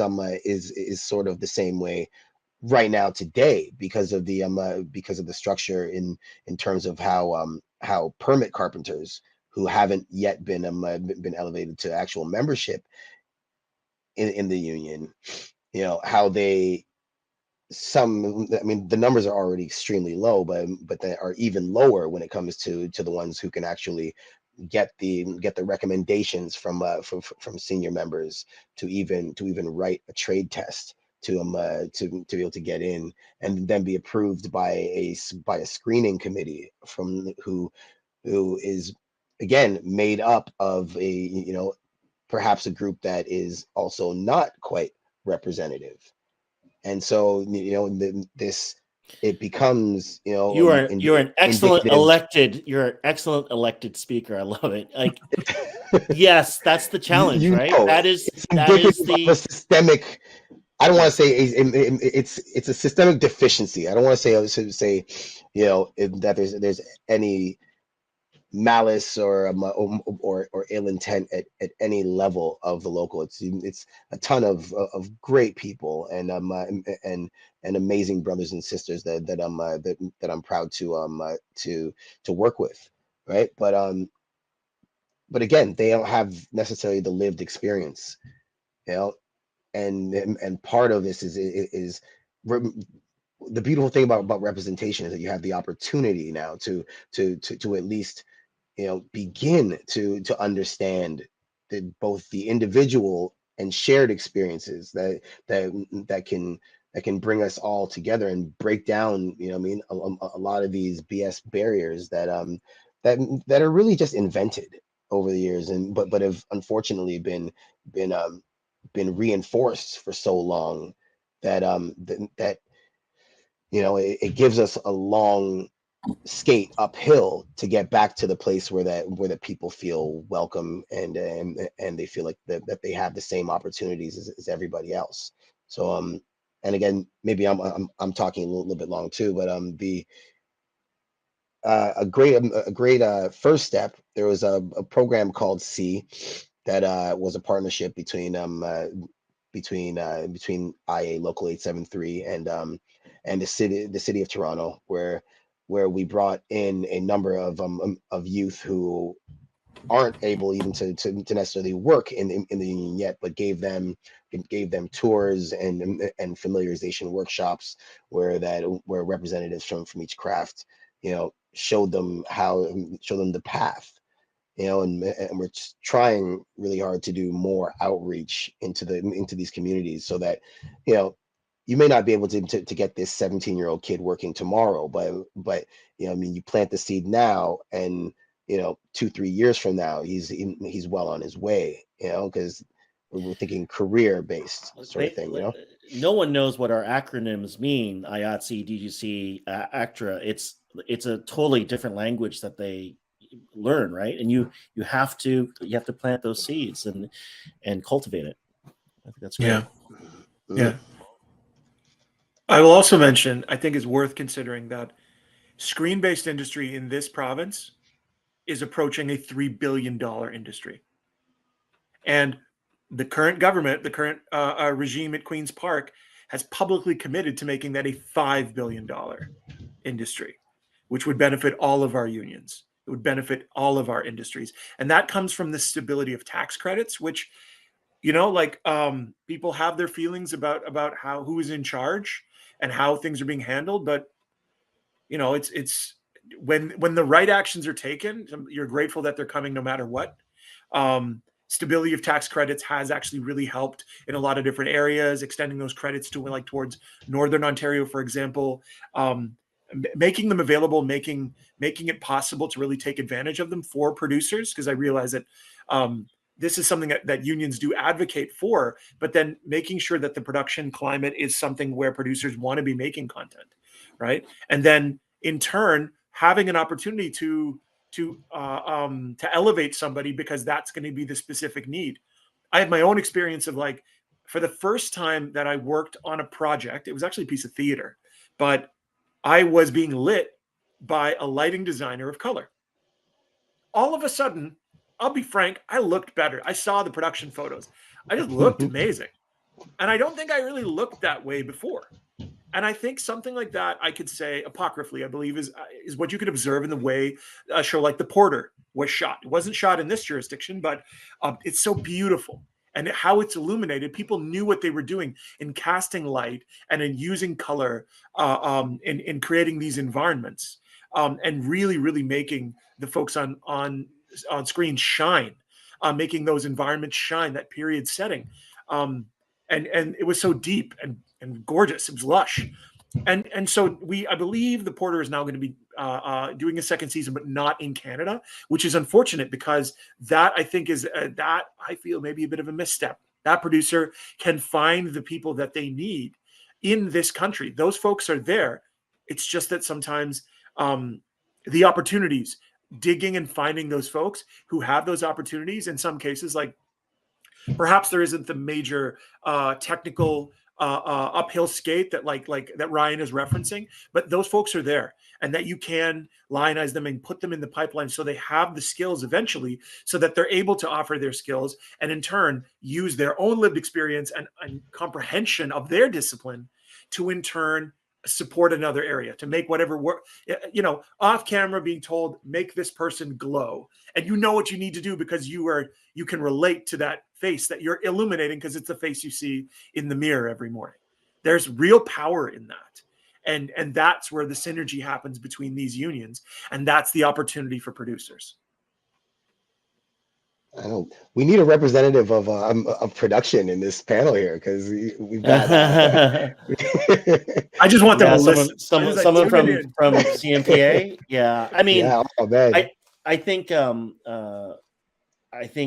sort of the same way right now today, because of the structure in terms of how permit carpenters who haven't yet been elevated to actual membership in the union, how they some I mean, the numbers are already extremely low, but they are even lower when it comes to the ones who can actually get the recommendations from senior members to even write a trade test to be able to get in, and then be approved by a screening committee from who is, again, made up of perhaps a group that is also not quite representative. And so this, it becomes You're an excellent indicative. elected. You're an excellent elected speaker. I love it. Like, yes, that's the challenge, right? That is It's that is indicative of a the systemic. I don't want to say it's a systemic deficiency. I don't want to say that there's any malice or ill intent at any level of the local. It's a ton of great people, and amazing brothers and sisters that I'm proud to work with, right? But again, they don't have necessarily the lived experience, you know and part of this is re- the beautiful thing about representation is that you have the opportunity now to at least begin to understand both the individual and shared experiences that that can bring us all together and break down, a lot of these BS barriers that are really just invented over the years, and but have unfortunately been um been reinforced for so long that it gives us a long skate uphill to get back to the place where the people feel welcome and they feel like that they have the same opportunities as everybody else. So and again, maybe I'm talking a little bit long too, but the a great first step, there was a program called C that was a partnership between IA Local 873 and the city of Toronto, where we brought in a number of youth who aren't able even to necessarily work in the union yet, but gave them tours and familiarization workshops where representatives from each craft, showed them the path, and we're trying really hard to do more outreach into these communities so that, you may not be able to get this 17-year-old kid working tomorrow, but I mean, you plant the seed now, and 2-3 years from now, he's well on his way, because we're thinking career based sort of thing, No one knows what our acronyms mean. IATSE, DGC, ACTRA. It's a totally different language that they learn, right? And you have to plant those seeds and cultivate it. I think that's great. Yeah. I will also mention, I think it's worth considering that screen-based industry in this province is approaching a $3 billion industry. And the current government, the current regime at Queen's Park, has publicly committed to making that a $5 billion industry, which would benefit all of our unions. It would benefit all of our industries. And that comes from the stability of tax credits, which, people have their feelings about who is in charge and how things are being handled. But, it's when the right actions are taken, you're grateful that they're coming no matter what. Stability of tax credits has actually really helped in a lot of different areas, extending those credits to towards Northern Ontario, for example, making them available, making it possible to really take advantage of them for producers. Because I realize that this is something that unions do advocate for, but then making sure that the production climate is something where producers want to be making content, right? And then in turn, having an opportunity to elevate somebody because that's going to be the specific need. I have my own experience of for the first time that I worked on a project, it was actually a piece of theater, but I was being lit by a lighting designer of color. All of a sudden, I'll be frank, I looked better. I saw the production photos. I just looked amazing. And I don't think I really looked that way before. And I think something like that, I could say apocryphally, I believe is what you could observe in the way a show like The Porter was shot. It wasn't shot in this jurisdiction, but it's so beautiful. And how it's illuminated, people knew what they were doing in casting light and in using color in creating these environments and really, really making the folks on screen shine, making those environments shine, that period setting. And it was so deep and gorgeous. It was lush. And so I believe The Porter is now going to be doing a second season, but not in Canada, which is unfortunate because that I think is that I feel maybe a bit of a misstep. That producer can find the people that they need in this country. Those folks are there. It's just that sometimes the opportunities, digging and finding those folks who have those opportunities, in some cases, perhaps there isn't the major technical uphill skate that that Ryan is referencing, but those folks are there, and that you can lionize them and put them in the pipeline so they have the skills eventually, so that they're able to offer their skills and in turn use their own lived experience and comprehension of their discipline to in turn support another area, to make whatever work, off camera being told, make this person glow. And you know what you need to do because you can relate to that face that you're illuminating because it's the face you see in the mirror every morning. There's real power in that. And that's where the synergy happens between these unions. And that's the opportunity for producers. We need a representative of production in this panel here because we've got. I just want them to listen. Someone from CMPA. Yeah, I mean, yeah, I think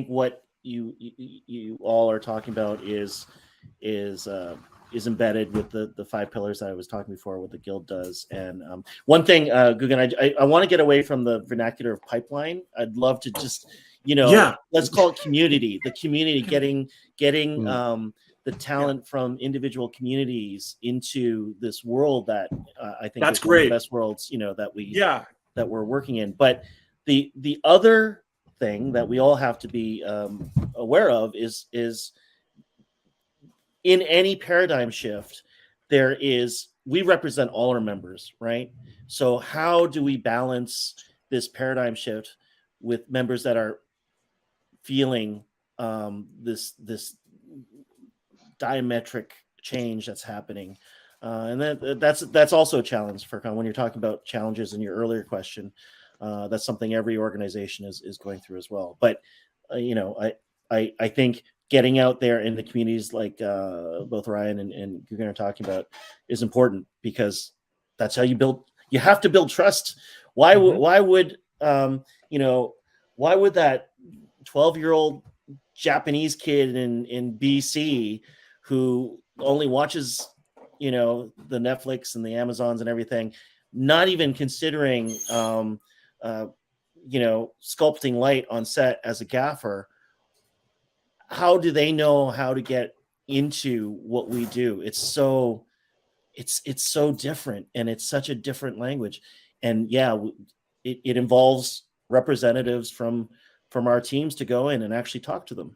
what you all are talking about is is embedded with the 5 pillars that I was talking before, what the guild does. And one thing, Guggen, I want to get away from the vernacular of pipeline. I'd love to just, let's call it community. The community getting the talent from individual communities into this world that I think That's is one of great. the best worlds, that we're working in. But the other thing that we all have to be aware of is in any paradigm shift, we represent all our members, right? So how do we balance this paradigm shift with members that are feeling this diametric change that's happening? And that's also a challenge for when you're talking about challenges in your earlier question. That's something every organization is going through as well. But I think getting out there in the communities like both Ryan and Guggen are talking about is important, because that's how you have to build trust. Why would that 12-year-old Japanese kid in BC who only watches the Netflix and the Amazons and everything, not even considering sculpting light on set as a gaffer, how do they know how to get into what we do? It's so different, and it's such a different language. And it involves representatives from our teams to go in and actually talk to them,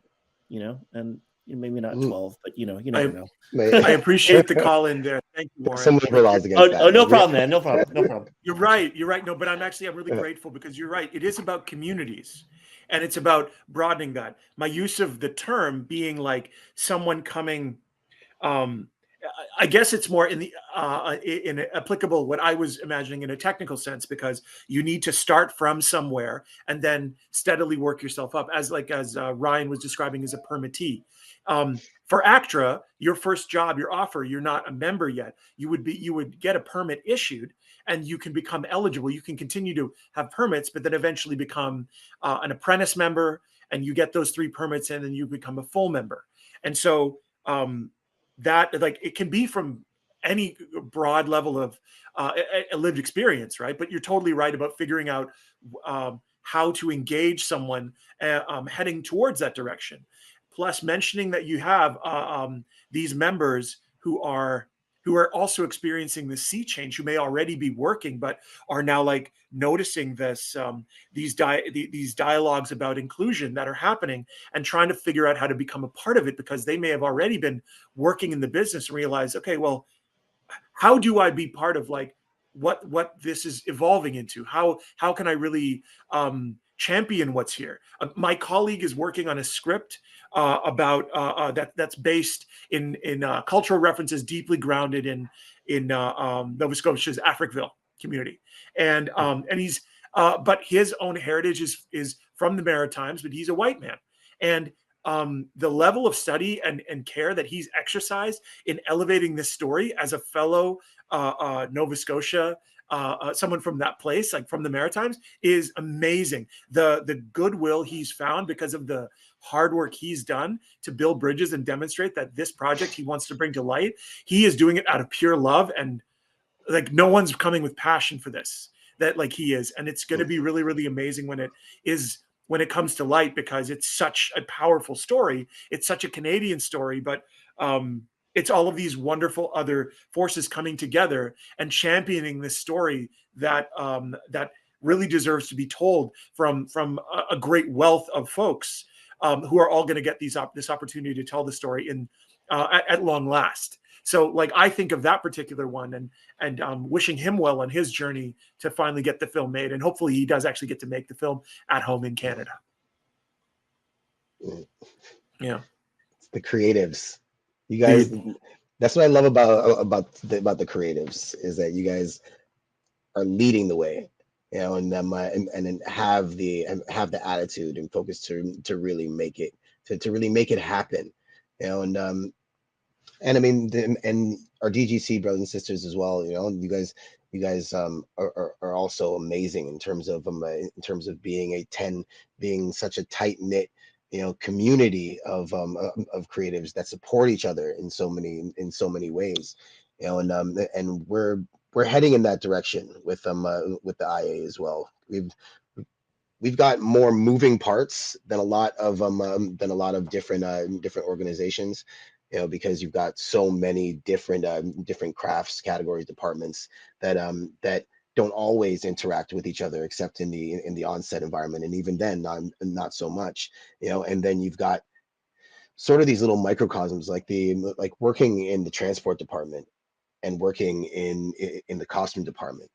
and maybe not 12, but you never know. I appreciate the call in there. Thank you, Warren. Some laws against that. No problem, man. No problem. You're right. No, but I'm really grateful, because you're right. It is about communities, and it's about broadening that. My use of the term being like someone coming, I guess it's more in applicable what I was imagining in a technical sense, because you need to start from somewhere and then steadily work yourself up, as Ryan was describing as a permittee. For ACTRA, your first job, your offer, you're not a member yet. You would get a permit issued, and you can become eligible. You can continue to have permits, but then eventually become an apprentice member, and you get those 3 permits, and then you become a full member. And so that it can be from any broad level of a lived experience, right? But you're totally right about figuring out how to engage someone heading towards that direction. Plus, mentioning that you have these members who are also experiencing the sea change, who may already be working, but are now noticing these dialogues about inclusion that are happening, and trying to figure out how to become a part of it, because they may have already been working in the business and realize, okay, well, how do I be part of what this is evolving into? How can I really champion what's here? My colleague is working on a script about that's based in cultural references deeply grounded in Nova Scotia's Africville community, and he's but his own heritage is from the Maritimes, but he's a white man, and the level of study and care that he's exercised in elevating this story as a fellow Nova Scotia, someone from that place, from the Maritimes, is amazing. The goodwill he's found because of the hard work he's done to build bridges and demonstrate that this project he wants to bring to light, he is doing it out of pure love, and no one's coming with passion for this that he is. And it's going to be really, really amazing when it comes to light, because it's such a powerful story. It's such a Canadian story, but it's all of these wonderful other forces coming together and championing this story that really deserves to be told from a great wealth of folks who are all going to get this opportunity to tell the story at long last. So I think of that particular one, and wishing him well on his journey to finally get the film made, and hopefully he does actually get to make the film at home in Canada. Yeah, it's the creatives, you guys. That's what I love about the creatives, is that you guys are leading the way, and then have the attitude and focus to really make it really make it happen, and I mean, and our DGC brothers and sisters as well. You guys are also amazing in terms of being such a tight knit community of creatives that support each other in so many ways, and we're heading in that direction with the IA as well. We've got more moving parts than a lot of different organizations, because you've got so many different crafts, categories, departments that don't always interact with each other except in the onset environment, and even then not so much. And then you've got sort of these little microcosms, like working in the transport department and working in the costume department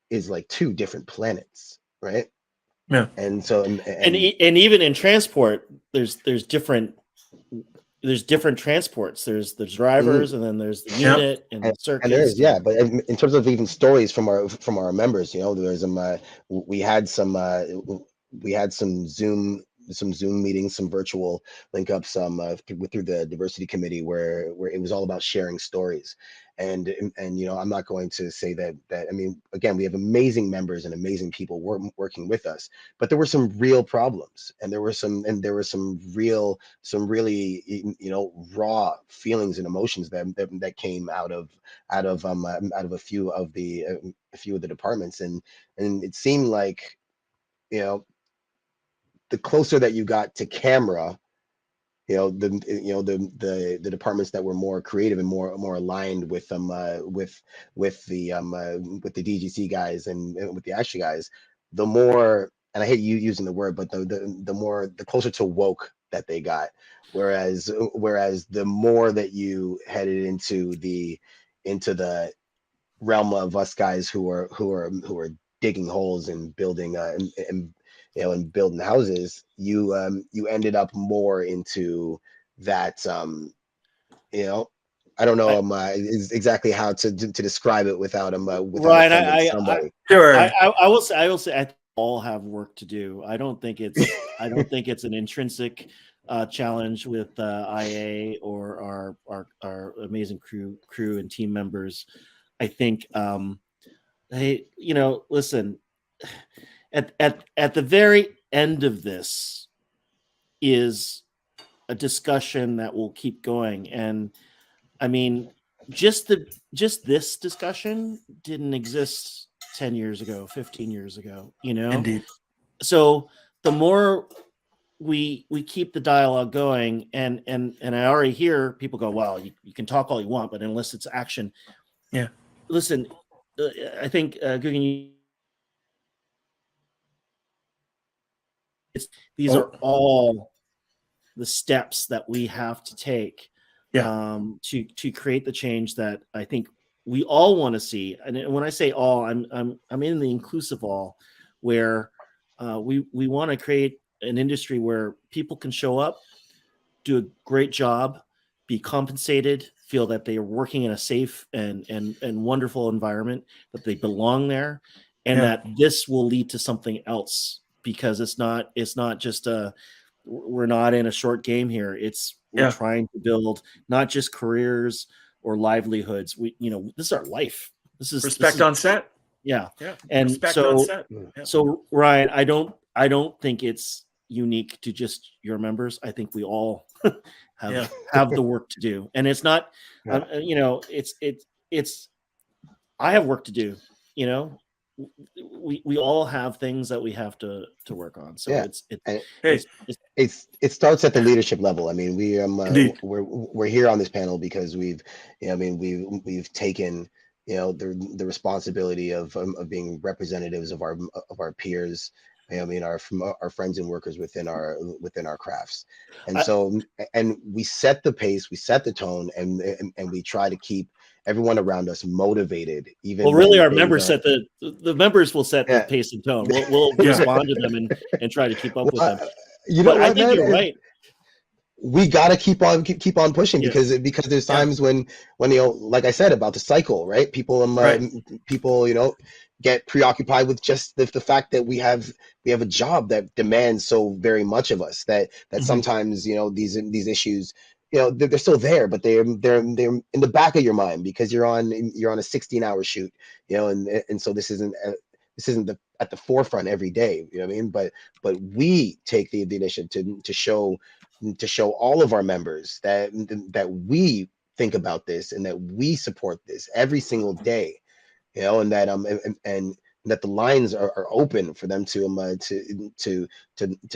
is like two different planets, right? Yeah. And so and even in transport, there's different transports. There's drivers, and then there's the unit and the circus. And there is, yeah. But in terms of even stories from our members, there's we had some Zoom meetings, some virtual link ups through the diversity committee where it was all about sharing stories. And I'm not going to say that I mean, again, we have amazing members and amazing people working with us, but there were some real problems, and there were some really raw feelings and emotions that came out of a few of the departments, and it seemed like, the closer that you got to camera, the departments that were more creative and more aligned with the DGC guys and with the action guys, the more, and I hate you using the word, but the closer to woke that they got. Whereas the more that you headed into the realm of us guys who are digging holes and building and building houses, you ended up more into that, I don't know is exactly how to describe it without Ryan, offending somebody. Sure. I will say I think all have work to do. I don't think it's an intrinsic challenge with IA or our amazing crew and team members. I think hey, listen, at the very end of this is a discussion that will keep going. And I mean, just this discussion didn't exist 10 years ago, 15 years ago, Indeed. So the more we keep the dialogue going, and I already hear people go, well, you can talk all you want, but unless it's action. Yeah. Listen, I think Guggen, these are all the steps that we have to take to create the change that I think we all want to see. And when I say all, I'm in the inclusive all, where we want to create an industry where people can show up, do a great job, be compensated, feel that they are working in a safe and wonderful environment, that they belong there, and that this will lead to something else, because it's not just we're not in a short game here. We're trying to build not just careers or livelihoods. This is our life. This is respect on set. Yeah. And respect on set. So Ryan, I don't think it's unique to just your members. I think we all have the work to do, and it's not, it's I have work to do. We all have things that we have to work on. So it starts at the leadership level. I mean, we're here on this panel because we've taken the responsibility of being representatives of our peers. I mean, our friends and workers within our crafts, and we set the pace, we set the tone, and we try to keep everyone around us motivated. Even really, our members set the members will set the pace and tone. We'll respond to them and try to keep up with them. I think you're right. We gotta keep on pushing, because there's times when like I said about the cycle, right? People get preoccupied with just the fact that we have a job that demands so very much of us that sometimes these issues, they're still there, but they're in the back of your mind because you're on a 16-hour shoot, and so this isn't at the forefront every day. You know what I mean? But we take the initiative to show all of our members that we think about this and that we support this every single day. You know, and that and that the lines are open for them to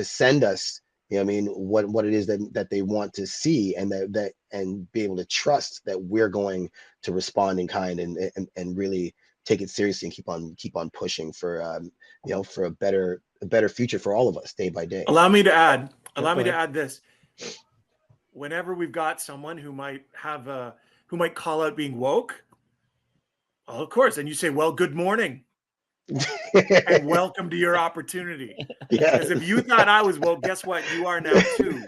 send us, you know what I mean, what it is that they want to see, and that and be able to trust that we're going to respond in kind and really take it seriously and keep on pushing for you know, for a better future for all of us day by day. Allow me to add ahead. this. Whenever we've got someone who might call out being woke, well, of course, and you say, well, good morning and welcome to your opportunity. Yeah. Because if you thought I was woke, guess what? You are now too.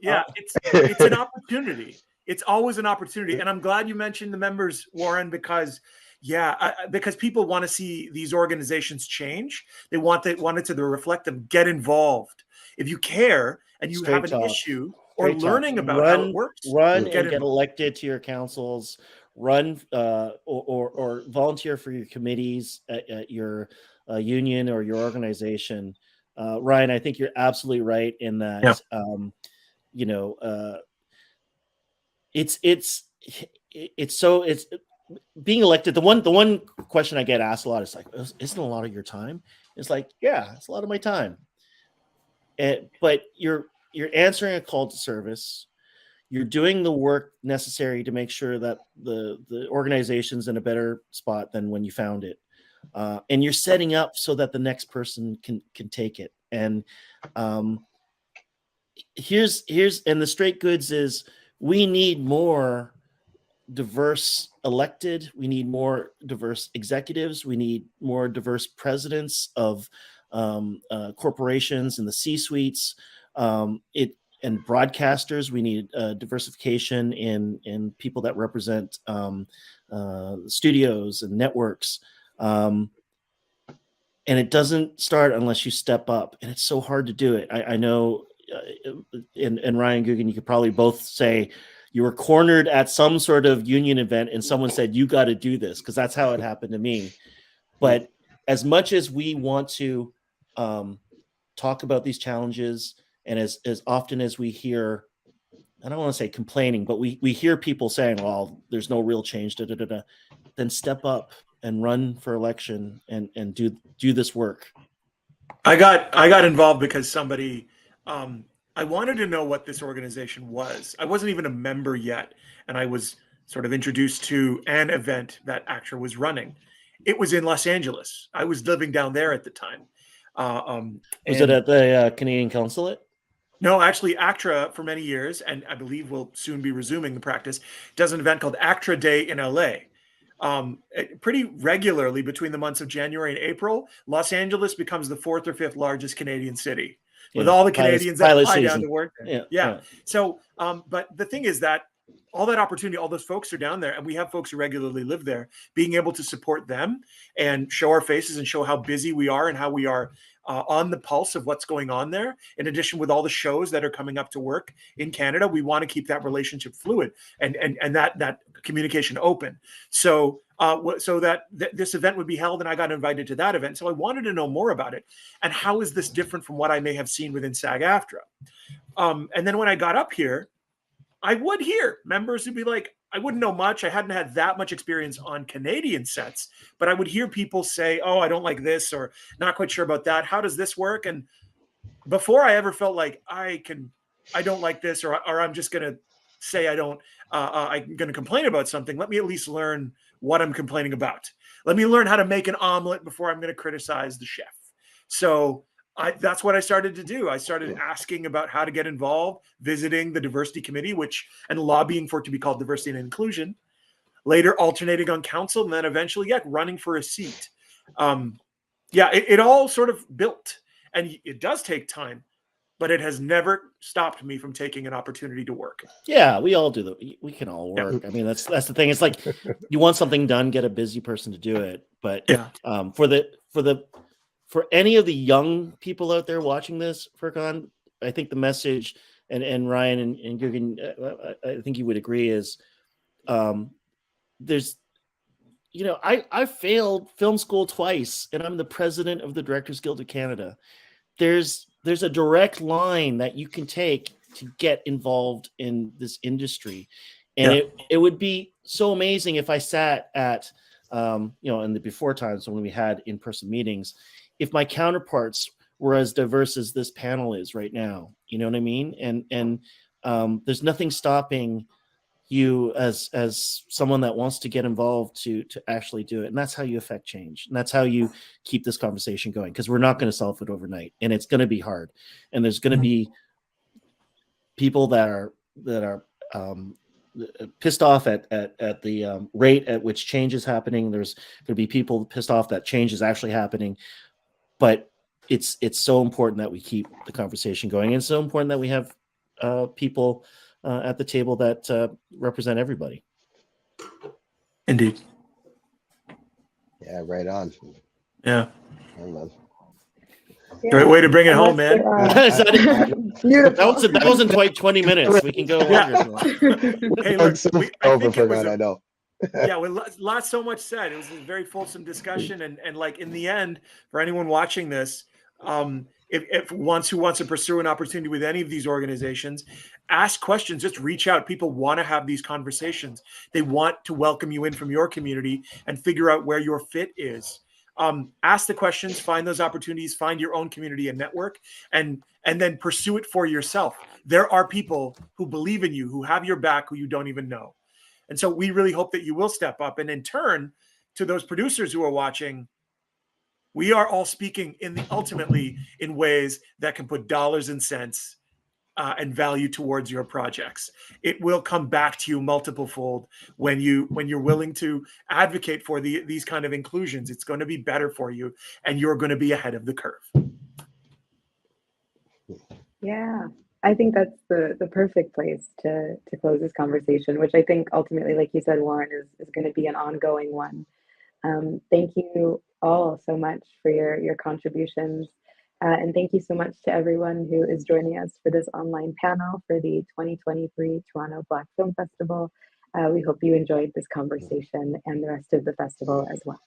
Yeah. It's an opportunity. It's always an opportunity. And I'm glad you mentioned the members, Warren, because because people want to see these organizations change. They want it to reflect them, get involved. If you care and you have an issue or learning about how it works, run and get elected to your councils. Run or volunteer for your committees at your union or your organization. Ryan, I think you're absolutely right in that. You know, it's being elected. The one question I get asked a lot is like, isn't a lot of your time? It's like, yeah, it's a lot of my time. But you're answering a call to service. You're doing the work necessary to make sure that the organization's in a better spot than when you found it. And you're setting up so that the next person can take it. And here's and the straight goods is, we need more diverse elected. We need more diverse executives. We need more diverse presidents of corporations in the C-suites. And broadcasters. We need diversification in people that represent studios and networks. And it doesn't start unless you step up. And it's so hard to do it. I know, and Ryan Guggen, you could probably both say you were cornered at some sort of union event and someone said, you got to do this, because that's how it happened to me. But as much as we want to talk about these challenges, and as often as we hear, I don't want to say complaining, but we hear people saying, well, there's no real change, then step up and run for election and do this work. I got involved because somebody, I wanted to know what this organization was. I wasn't even a member yet, and I was sort of introduced to an event that ACTRA was running. It was in Los Angeles. I was living down there at the time. Was it at the Canadian Consulate? No, actually, ACTRA for many years, and I believe will soon be resuming the practice, does an event called ACTRA Day in LA. Pretty regularly between the months of January and April, Los Angeles becomes the 4th or 5th largest Canadian city, with all the Canadians that fly down to work there. Yeah. So, but the thing is that all that opportunity, all those folks are down there, and we have folks who regularly live there. Being able to support them and show our faces and show how busy we are and how we are on the pulse of what's going on there. In addition, with all the shows that are coming up to work in Canada, we want to keep that relationship fluid and that communication open. So this event would be held, and I got invited to that event. So I wanted to know more about it and how is this different from what I may have seen within SAG-AFTRA. And then when I got up here, I would hear members who'd be like, I wouldn't know much. I hadn't had that much experience on Canadian sets, but I would hear people say, oh, I don't like this, or not quite sure about that. How does this work? And before I ever felt like I don't like this, or I'm just going to say I'm going to complain about something, let me at least learn what I'm complaining about. Let me learn how to make an omelet before I'm going to criticize the chef. So that's what I started to do. I started asking about how to get involved, visiting the diversity committee, and lobbying for it to be called diversity and inclusion, later alternating on council, and then eventually, running for a seat. It all sort of built, and it does take time, but it has never stopped me from taking an opportunity to work. Yeah, we all do we can all work. I mean, that's the thing. It's like, you want something done, get a busy person to do it. But for any of the young people out there watching this, Furkan, I think the message, and Ryan and Guggen, I think you would agree, is there's, you know, I failed film school twice, and I'm the president of the Directors Guild of Canada. There's a direct line that you can take to get involved in this industry, and it would be so amazing if I sat at you know, in the before times when we had in-person meetings, if my counterparts were as diverse as this panel is right now. You know what I mean? And there's nothing stopping you as someone that wants to get involved to actually do it. And that's how you affect change, and that's how you keep this conversation going, because we're not going to solve it overnight, and it's going to be hard, and there's going to be people that are pissed off at the rate at which change is happening. There's going to be people pissed off that change is actually happening, but it's so important that we keep the conversation going, and it's so important that we have people at the table that represent everybody. Indeed. Yeah, right on. Yeah. Yeah. Great way to bring it home, man. That wasn't quite 20 minutes. We can go longer. Hey, look, I know. Yeah, with so much said. It was a very fulsome discussion, and like in the end, for anyone watching this, if who wants to pursue an opportunity with any of these organizations, ask questions. Just reach out. People want to have these conversations. They want to welcome you in from your community and figure out where your fit is. Ask the questions, find those opportunities, find your own community and network, and then pursue it for yourself. There are people who believe in you, who have your back, who you don't even know. And so we really hope that you will step up. And in turn, to those producers who are watching, we are all speaking ultimately in ways that can put dollars and cents and value towards your projects. It will come back to you multiple fold when you're willing to advocate for these kind of inclusions. It's going to be better for you, and you're going to be ahead of the curve. Yeah, I think that's the perfect place to close this conversation, which I think ultimately, like you said, Warren, is going to be an ongoing one. Thank you all so much for your contributions. And thank you so much to everyone who is joining us for this online panel for the 2023 Toronto Black Film Festival. We hope you enjoyed this conversation and the rest of the festival as well.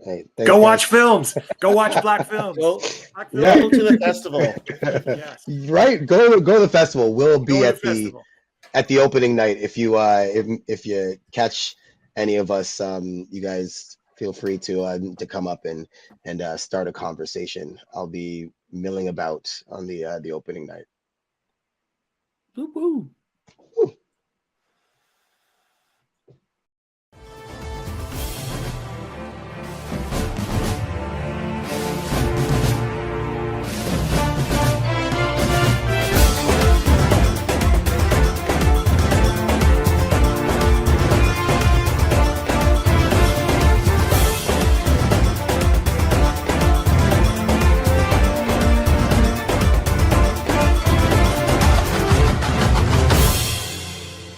Hey, go watch films. Go watch Black films. Go to the festival. Yes. Right. Go to the festival. We'll be at the opening night. If you catch any of us, you guys feel free to come up and start a conversation. I'll be milling about on the opening night. Woo-hoo.